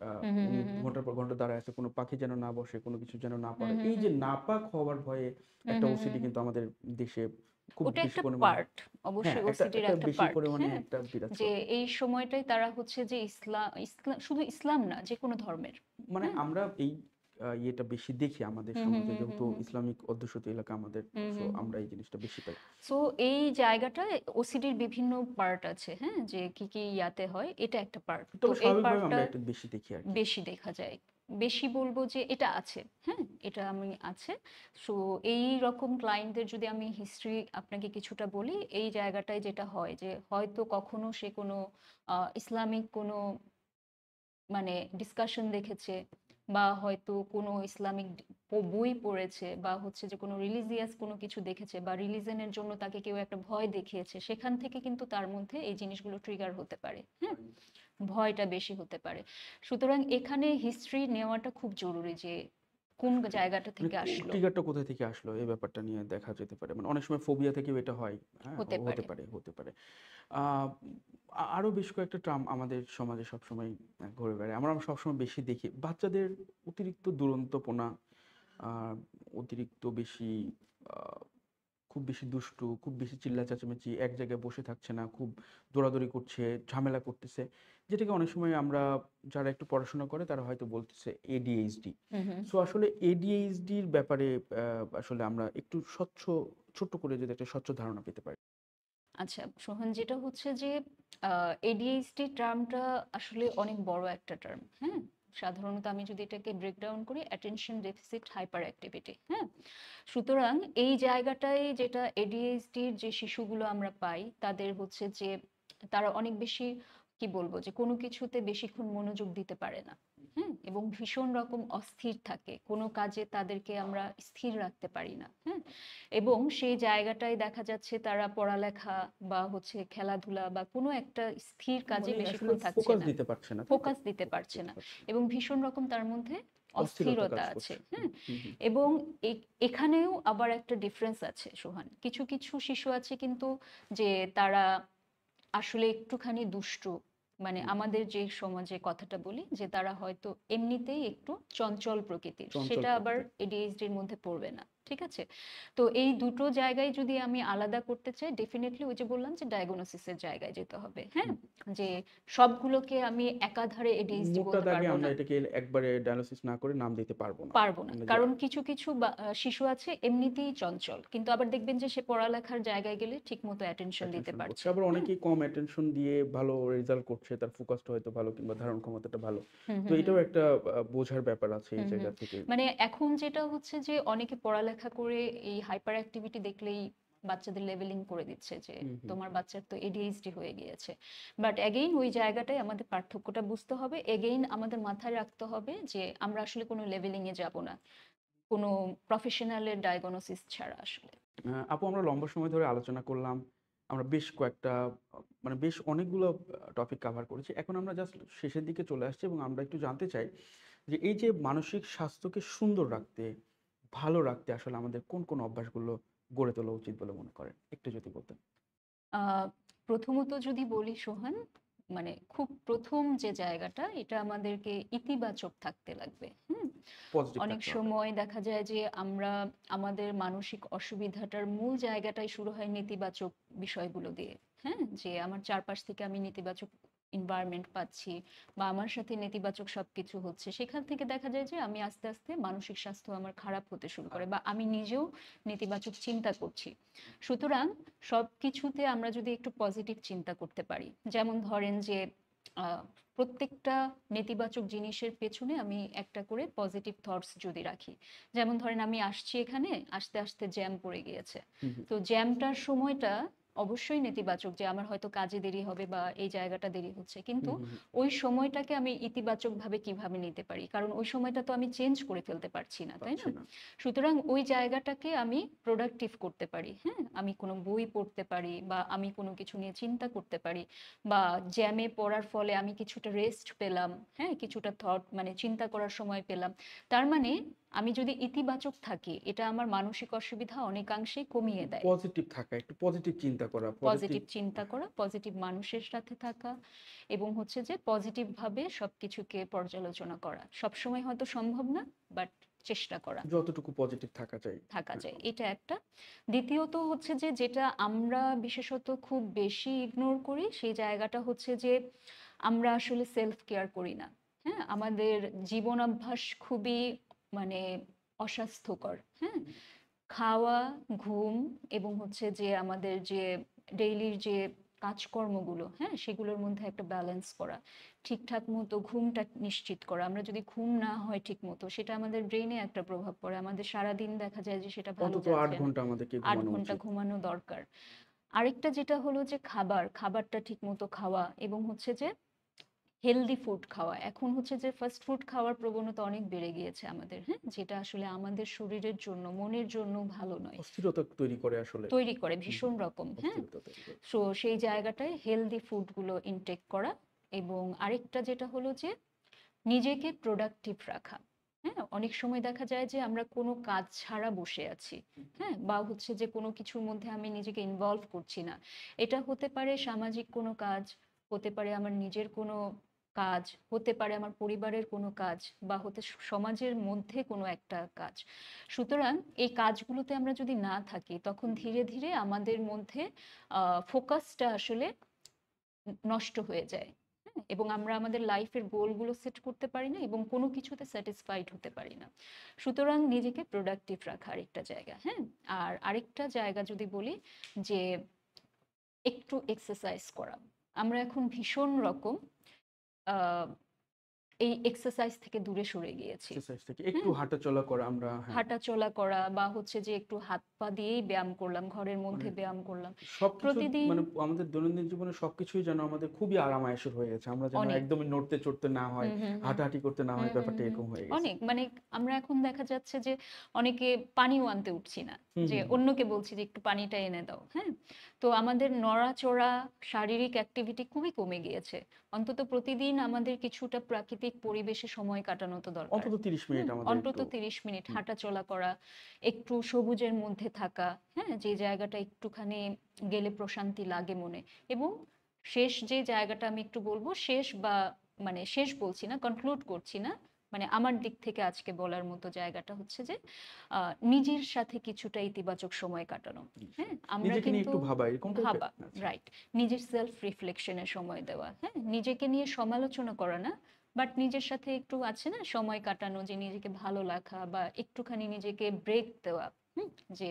আ হুম, হুম, উনি হুম, হুম, ঘন্টার পর ঘন্টা দাঁড়ায় আছে। কোনো পাখি যেন না বসে, কোনো কিছু যেন না হুম, পড়ে। হুম, এই যে হুম, নাপাক হওয়ার ভয়ে হুম, একটা হুম, ওসিডি হুম। কিন্তু আমাদের দেশে খুব ওটা বেশি একটা পরিমাণে, পার্ট, হ্যাঁ, অবশ্যই একটা ওসিডির একটা একটা বেশি পার্ট, পরিমাণে হ্যাঁ। একটা বিরাজ যে করে। এই সময়টাই তারা হচ্ছে যে শুধু ইসলাম না, যে কোনো ধর্মের, মানে হ্যাঁ। আমরা এই ইয়েটা বেশি দেখি আমাদের হুম, হুম, সমাজে, হুম, হুম, যেহেতু হুম, ইসলামিক অধ্যুষিত এলাকা আমাদের। হুম, সো হুম, হুম। আমরা এই জিনিসটা বেশি পাই। সো এই জায়গাটায় ওসিডির বিভিন্ন পার্ট আছে, হ্যাঁ, যে কি কি ইয়াতে হয়, এটা একটা পার্ট, তো তবে এই স্বাভাবিকভাবে পার্টটা আমরা এটা বেশি দেখি আরকি। বেশি দেখা যায়। বেশি বলবো যে এটা আছে, হ্যাঁ, এটা আমি আছে। সো এই রকম ক্লায়েন্টদের যদি আমি হিস্ট্রি আপনাকে কিছুটা বলি, এই জায়গাটায় যেটা হয় যে হয়তো কখনো সে কোনো ইসলামিক কোনো মানে ডিসকাশন দেখেছে, বা হয়তো কোনো ইসলামিক বই পড়েছে, বা হচ্ছে যে কোনো রিলিজিয়াস কোনো কিছু দেখেছে, বা রিলিজনের জন্য তাকে কেউ একটা ভয় দেখিয়েছে, সেখান থেকে কিন্তু তার মধ্যে এই জিনিসগুলো ট্রিগার হতে পারে। হ্যাঁ, ভয়টা বেশি হতে পারে। সুতরাং এখানে হিস্ট্রি নেওয়াটা খুব জরুরি, যে কোন আসলেই। জায়গাটা মানে থেকে আসলো। ট্রিগারটা কোথা থেকে আসলো এই ব্যাপারটা নিয়ে দেখা যেতে পারে। মানে অনেক সময় ফোবিয়া থেকেও এটা হয়। হ্যাঁ? হতে হতে পারে। পারে, হতে পারে। আ আরো বেশ কয়েকটা টার্ম আমাদের সমাজে সবসময় ঘুরে বেড়ায়। আমরা সবসময় বেশি দেখি বাচ্চাদের অতিরিক্ত দুরন্তপনা, আ অতিরিক্ত বেশি আ খুব বেশি দুষ্টু, খুব বেশি চিল্লা চেঁচামেচি, এক জায়গায় বসে থাকছে না, খুব দৌড়াদৌড়ি করছে, ঝামেলা করতেছে। যেটাকে অনেক সময় আমরা যারা একটু পড়াশোনা করে তারা হয়তো বলতেছে ADHD। হুম, হুম। সো আসলে ADHDর ব্যাপারে আসলে আমরা একটু ছোট্ট করে যদি একটা স্বচ্ছ ধারণা পেতে পারি। আচ্ছা, সোহান, যেটা হচ্ছে যে এডিএইচডি টার্মটা আসলে অনেক বড় একটা টার্ম। হ্যাঁ, সাধারণত আমি যদি এটাকে ব্রেকডাউন করি, অ্যাটেনশন ডেফিসিট হাইপার অ্যাক্টিভিটি। হ্যাঁ, সুতরাং এই জায়গাটায় যেটা এডিএইচডির যে শিশুগুলো আমরা পাই, তাদের হচ্ছে যে তারা অনেক বেশি, কি বলবো, যে কোনো কিছুতে বেশিক্ষণ মনোযোগ দিতে পারে না। হ্যাঁ, এবং ভীষণ রকম অস্থির থাকে, কোনো কাজে তাদেরকে আমরা স্থির রাখতে পারি না। হ্যাঁ, এবং সেই জায়গাটায় দেখা যাচ্ছে তারা পড়ালেখা বা হচ্ছে খেলাধুলা বা কোনো একটা স্থির কাজে মানে আসলে বেশিক্ষণ থাকছে ফোকাস না, দিতে পারছে না, তাই তো? ফোকাস দিতে ফোকাস পারছে দিতে না, পারছে না। এবং ভীষণ রকম তার মধ্যে অস্থিরতা অস্থিরতা কাজ আছে। করছে। হুম, হ্যাঁ, হুম, হুম। এবং এখানেও আবার একটা ডিফারেন্স আছে, সোহান। কিছু কিছু শিশু আছে কিন্তু, যে তারা আসলে একটুখানি দুষ্টু, মানে হুম, আমাদের যে সমাজে কথাটা বলি, যে তারা হয়তো এমনিতেই একটু চঞ্চল প্রকৃতির, চঞ্চল সেটা আবার প্রকৃতির। এডিএইচডির মধ্যে পড়বে না। ঠিক আছে? তো এই দুটো জায়গায় যদি আমি আলাদা করতে চাই, ডেফিনেটলি ওই যে বললাম যে ডায়াগনোসিসের জায়গায় যেতে হবে। হ্যাঁ, হুম। যে সবগুলোকে আমি একাধারে এডিএইচডি মোটা বলতে দাগে পারবো আমরা না। এটাকে একবারে ডায়াগনোসিস না করে নাম দিতে পারব না। পারবো না, মানে যে কারণ কিছু কিছু শিশু আছে এমনিতেই চঞ্চল, কিন্তু আবার দেখবেন যে সে পড়ালেখার জায়গায় গেলে ঠিক মতো অ্যাটেনশন দিতে অ্যাটেনশন করছে। পারছে। আবার হ্যাঁ। অনেকেই কম অ্যাটেনশন দিয়ে ভালো রেজাল্ট করছে। তার ফোকাসটা হয়তো ভালো কিংবা ধারণ ক্ষমতাটা ভালো। হুম, তো হুম, হুম। এটাও একটা বোঝার ব্যাপার আছে এই হুম, হুম। জায়গা থেকে। মানে এখন যেটা হচ্ছে যে অনেকে পড়ালেখা করে এই হাইপার অ্যাক্টিভিটি দেখলেই বাচ্চাদের লেভেলিং করে দিচ্ছে, যে হুম, হুম। তোমার বাচ্চার তো এডিএইচডি হয়ে গিয়েছে। বাট এগেইন ওই জায়গাটায় আমাদের পার্থক্যটা বুঝতে হবে, এগেইন আমাদের মাথায় রাখতে হবে যে আমরা আসলে কোনো লেভেলিং এ যাব না, কোনো প্রফেশনালের ডায়াগনোসিস ছাড়া আসলে। আপু আমরা লম্বা সময় ধরে আলোচনা করলাম। আমরা বেশ কয়েকটা মানে বেশ অনেকগুলো টপিক কভার করেছি। এখন আমরা জাস্ট শেষের দিকে চলে আসছি এবং আমরা একটু জানতে চাই যে এই যে মানসিক স্বাস্থ্যকে সুন্দর রাখতে, ভালো রাখতে আসলে আমাদের কোন অভ্যাসগুলো গড়ে তোলা উচিত বলে মনে করেন? একটু যদি বলতেন। আহ প্রথমত যদি বলি, সোহান, মানে খুব প্রথম যে জায়গাটা, এটা আমাদেরকে ইতিবাচক থাকতে লাগবে। হুম, পজিটিভ অনেক থাকতে হবে। সময় দেখা যায় যে আমরা আমাদের মানসিক অসুবিধাটার মূল জায়গাটাই শুরু হয় নেতিবাচক বিষয়গুলো দিয়ে। হ্যাঁ, যে আমার চারপাশ থেকে আমি নেতিবাচক এনভায়রনমেন্ট পাচ্ছি, বা আমার সাথে নেতিবাচক সবকিছু হচ্ছে, সেখান থেকে দেখা যায় যে আমি আস্তে আস্তে মানসিক স্বাস্থ্য আমার খারাপ হতে শুরু করে, বা আমি নিজেও নেতিবাচক চিন্তা করছি। সুতরাং সবকিছুতে আমরা যদি একটু পজিটিভ চিন্তা করতে পারি, যেমন ধরেন যে আহ, প্রত্যেকটা নেতিবাচক জিনিসের পেছনে আমি একটা করে পজিটিভ থটস যদি রাখি, যেমন ধরেন আমি আসছি এখানে, আসতে আসতে জ্যাম পড়ে গিয়েছে, হুম, হুম, তো জ্যামটার সময়টা অবশ্যই নেতিবাচক, যে আমার হয়তো কাজে দেরি হবে বা এই জায়গাটা দেরি হচ্ছে, কিন্তু হুম, হুম, হুম। ওই সময়টাকে আমি ইতিবাচক ভাবে কিভাবে নিতে পারি, কারণ ওই সময়টা তো আমি চেঞ্জ করে ফেলতে পারছি না, তাই না? পাচ্ছি না। সুতরাং ওই জায়গাটাকে আমি প্রোডাক্টিভ করতে পারি। হ্যাঁ, আমি কোনো বই পড়তে পারি, বা আমি কোনো কিছু নিয়ে চিন্তা করতে পারি, বা জ্যামে পড়ার ফলে আমি কিছুটা রেস্ট পেলাম। হ্যাঁ, কিছুটা থট মানে চিন্তা করার সময় পেলাম। তার মানে আমি যদি ইতিবাচক থাকি, এটা আমার মানসিক অসুবিধা অনেকাংশেই কমিয়ে দেয়। পজিটিভ থাকা, একটু পজিটিভ চিন্তা করা, পজিটিভ। পজিটিভ চিন্তা করা, পজিটিভ মানুষের সাথে থাকা, এবং হচ্ছে যে পজিটিভ ভাবে সবকিছুকে পর্যালোচনা করা। সবসময় হয়তো সম্ভব না, বাট চেষ্টা করা, যতটুকু পজিটিভ থাকা যায়। থাকা হ্যাঁ, যায়, এটা একটা। দ্বিতীয়ত হচ্ছে যে যেটা আমরা বিশেষত খুব বেশি ইগনোর করি, সেই জায়গাটা হচ্ছে যে আমরা আসলে সেলফ কেয়ার করি না। হ্যাঁ, আমাদের জীবনাভ্যাস খুবই, মানে, অস্বাস্থ্যকর। হ্যাঁ, খাওয়া, ঘুম, এবং হচ্ছে যে আমাদের যে ডেইলির যে কাজকর্মগুলো, হ্যাঁ, সেগুলোর মধ্যে একটা ব্যালেন্স করা, ঠিকঠাক মতো ঘুমটা নিশ্চিত করা। আমরা যদি ঘুম না হয় ঠিক মতো, সেটা আমাদের ব্রেনে একটা প্রভাব পড়ে, আমাদের সারাদিন দেখা যায় যে সেটা ভালো অন্তত ৮ যাচ্ছে না। ঘন্টা আমাদেরকে ৮ ঘুমানো ঘন্টা উচিত। ঘুমানো দরকার। আরেকটা যেটা হলো যে খাবারটা ঠিক মতো খাওয়া, এবং হচ্ছে যে হেলদি ফুড খাওয়া। এখন হচ্ছে যে ফাস্ট ফুড খাওয়ার প্রবণতা অনেক বেড়ে গিয়েছে আমাদের, হ্যাঁ? যেটা আসলে আমাদের শরীরের জন্য, মনের জন্য ভালো নয়। অস্থিরতা তৈরি করে আসলে। তৈরি করে হুম, হুম। ভীষণ রকম, হ্যাঁ? অস্থিরতা তৈরি করে। সো সেই জায়গাটায় হেলদি ফুডগুলো ইনটেক করা এবং আরেকটা যেটা হলো যে নিজেকে প্রোডাক্টিভ রাখা। হ্যাঁ? অনেক সময় দেখা যায় যে আমরা কোনো কাজ ছাড়া বসে আছি। হ্যাঁ? বা হচ্ছে যে কোনো কিছুর মধ্যে আমি নিজেকে ইনভলভ করছি না। এটা হতে পারে সামাজিক কোনো কাজ, হতে পারে আমার নিজের কোনো কাজ, হতে পারে আমার পরিবারের কোনো কাজ বা হতে সমাজের মধ্যে কোনো একটা কাজ। সুতরাং এই কাজগুলোতে আমরা যদি না থাকি তখন ধীরে, ধীরে আমাদের মধ্যে ফোকাসটা আসলে নষ্ট হয়ে যায়। হ্যাঁ? এবং আমরা আমাদের লাইফের গোলগুলো সেট করতে পারি না এবং কোনো কিছুতে স্যাটিসফাইড হতে পারি না। সুতরাং নিজেকে প্রোডাক্টিভ রাখা আরেকটা জায়গা। হ্যাঁ? আর আরেকটা জায়গা যদি বলি যে একটু এক্সারসাইজ করা। আমরা এখন ভীষণ রকম আ এই এক্সারসাইজ থেকে দূরে সরে গিয়েছি। এক্সারসাইজ থেকে একটু হ্যাঁ? হাঁটাচলা করা আমরা, হ্যাঁ। হাঁটাচলা করা বা হচ্ছে যে একটু হাত পা দিয়েই ব্যায়াম করলাম, ঘরের মানে মধ্যে ব্যায়াম করলাম। সবকিছু প্রতিদিন মানে আমাদের দৈনন্দিন জীবনে সবকিছুই যেন আমাদের খুবই আরাম-আয়েশের হয়ে গেছে। আমরা যেন অনেক একদমই নড়তে চড়তে না হয়, হুম, হুম, হুম। হাঁটাহাঁটি করতে না হয়, হুম, হুম, ব্যাপারটা হুম। এরকম হয়ে গেছে। অনেক মানে আমরা এখন দেখা যাচ্ছে যে অনেকে পানিও আনতে উঠছি না। হুম, যে হুম, হুম। অন্যকে বলছি যে একটু পানিটা এনে দাও। হ্যাঁ? তো আমাদের নড়াচড়া, শারীরিক অ্যাক্টিভিটি খুবই কমে গিয়েছে। অন্তত প্রতিদিন আমাদের কিছুটা প্রাকৃতিক পরিবেশে সময় কাটানো তো দরকার। অন্তত ৩০ মিনিট আমাদের অন্তত একটু ৩০ মিনিট হুম, হাঁটাচলা করা, একটু সবুজের মধ্যে থাকা, হ্যাঁ? যে জায়গাটা একটুখানি গেলে প্রশান্তি লাগে মনে এবং শেষ যে জায়গাটা আমি একটু বলবো শেষ বা মানে শেষ বলছি না, কনক্লুড করছি না। মানে আমার দিক থেকে আজকে বলার মতো জায়গাটা হচ্ছে যে নিজের সাথে কিছুটা ইতিবাচক সময় কাটানো। নিশ্চয়ই। হ্যাঁ? আমরা নিজেকে নিয়ে কিন্তু একটু ভাবা এরকম টাইপের? ভাবা, আচ্ছা। রাইট। নিজের সেলফ রিফ্লেকশন এর সময় দেওয়া। হ্যাঁ? নিজেকে নিয়ে সমালোচনা করা না, বাট নিজের সাথে একটু আছে না সময় কাটানো যে নিজেকে ভালো লাগা বা একটুখানি নিজেকে ব্রেক দেওয়া। হুম? যে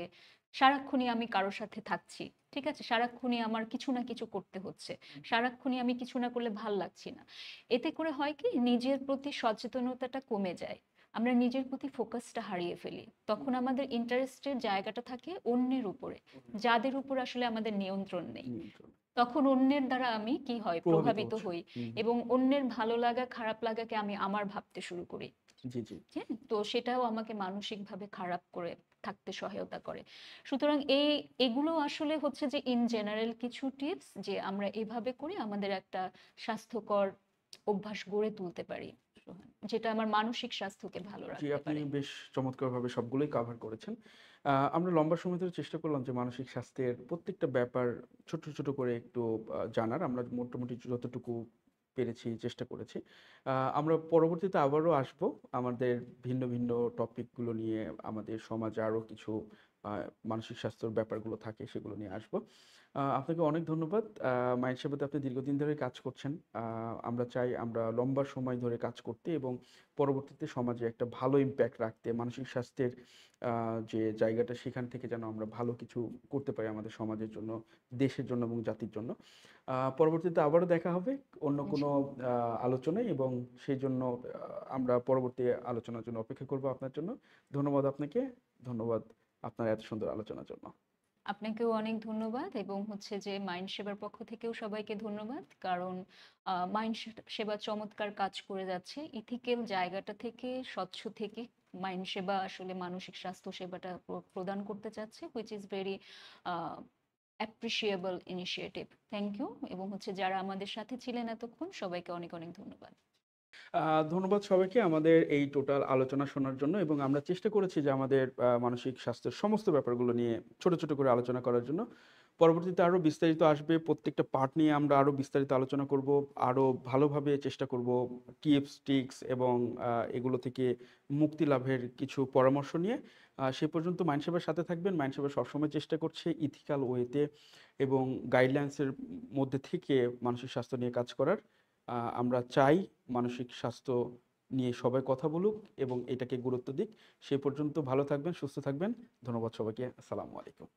সারাক্ষণই আমি কারো সাথে থাকছি। ঠিক আছে? সারাক্ষণই আমার কিছু না কিছু করতে হচ্ছে। সারাক্ষণই আমি কিছু না করলে ভাল লাগছি না। এতে করে হয় কি নিজের প্রতি সচেতনতাটা কমে যায়। আমরা নিজের প্রতি ফোকাসটা হারিয়ে ফেলি। তখন আমাদের ইন্টারেস্টের জায়গাটা থাকে অন্যের উপরে। যাদের উপর আসলে আমাদের নিয়ন্ত্রণ নেই। নিয়ন্ত্রণ। তখন অন্যের দ্বারা আমি কি হয় প্রভাবিত প্রভাবিত হচ্ছে। হই হুম, এবং অন্যের ভালো লাগা খারাপ লাগাকে আমি আমার ভাবতে শুরু করি। জি, জি। হ্যাঁ? তো সেটাও আমাকে মানসিকভাবে খারাপ করে থাকতে সহায়তা করে। সুতরাং এগুলো আসলে হচ্ছে যে ইন জেনারেল কিছু টিপস যে আমরা এভাবে করে আমাদের একটা স্বাস্থ্যকর অভ্যাস গড়ে তুলতে পারি। যেটা আমার মানসিক স্বাস্থ্যকে ভালো জি, রাখতে আপনি পারে। বেশ চমৎকারভাবে সবগুলোই কভার করেছেন। আমরা লম্বা সময় ধরে চেষ্টা করলাম যে মানসিক স্বাস্থ্যের প্রত্যেকটা ব্যাপার ছোট, ছোট করে একটু জানার। আমরা মোটামুটি যতটুকু পেরেছি চেষ্টা করেছি। আমরা পরবর্তীতে আবারও আসবো। আমাদের ভিন্ন, ভিন্ন টপিকগুলো নিয়ে আমাদের সমাজে আরো কিছু আ মানসিক স্বাস্থ্যের ব্যাপারগুলো থাকে সেগুলো নিয়ে আসবো। আপনাকে অনেক ধন্যবাদ। মাইন্ড সেবাতে আপনি দীর্ঘদিন ধরে কাজ করছেন। আ আমরা চাই আমরা লম্বা সময় ধরে কাজ করতে এবং পরবর্তীতে সমাজে একটা ভালো ইমপ্যাক্ট রাখতে মানসিক স্বাস্থ্যের আ যে জায়গাটা সেখান থেকে যেন আমরা ভালো কিছু করতে পারি আমাদের সমাজের জন্য, দেশের জন্য এবং জাতির জন্য। পরবর্তীতে আবারও দেখা হবে অন্য কোনো ইনশাআল্লাহ। আ আলোচনায় এবং সেইজন্য আমরা পরবর্তী আলোচনার জন্য অপেক্ষা করব আপনার জন্য। ধন্যবাদ আপনাকে। ধন্যবাদ আপনার এত সুন্দর আলোচনার জন্য। আপনাকেও অনেক ধন্যবাদ এবং হচ্ছে যে মাইন্ড সেবার পক্ষ থেকেও সবাইকে ধন্যবাদ। কারণ মাইন্ড সেবা চমৎকার কাজ করে যাচ্ছে। ইথিক্যাল জায়গাটা থেকে, স্বচ্ছ থেকে মাইন্ড সেবা আসলে মানসিক স্বাস্থ্য সেবাটা প্রদান করতে চাচ্ছে, which is very uh appreciable initiative. Thank you এবং হচ্ছে যারা আমাদের সাথে ছিলেন এতক্ষণ সবাইকে অনেক, অনেক ধন্যবাদ। আ ধন্যবাদ সবাইকে আমাদের এই টোটাল আলোচনা শোনার জন্য এবং আমরা চেষ্টা করেছি যে আমাদের মানসিক স্বাস্থ্যের সমস্ত ব্যাপারগুলো নিয়ে ছোট, ছোট করে আলোচনা করার জন্য। পরবর্তীতে আরো বিস্তারিত আসবে। প্রত্যেকটা পার্ট নিয়ে আমরা আরো বিস্তারিত আলোচনা করব। আরো ভালোভাবে চেষ্টা করব টিপস, ট্রিকস এবং এগুলো থেকে মুক্তি লাভের কিছু পরামর্শ নিয়ে। সে পর্যন্ত মাইন্ডসেভার সাথে থাকবেন। মাইন্ডসেভা সবসময় চেষ্টা করছে ইথিক্যাল ওয়েতে এবং গাইডলাইনস এর মধ্যে থেকে মানসিক স্বাস্থ্য নিয়ে কাজ করার। আমরা চাই মানসিক স্বাস্থ্য নিয়ে সবাই কথা বলুক এবং এটাকে গুরুত্ব দিক। সে পর্যন্ত ভালো থাকবেন, সুস্থ থাকবেন। ধন্যবাদ সবাইকে। আসসালামু আলাইকুম।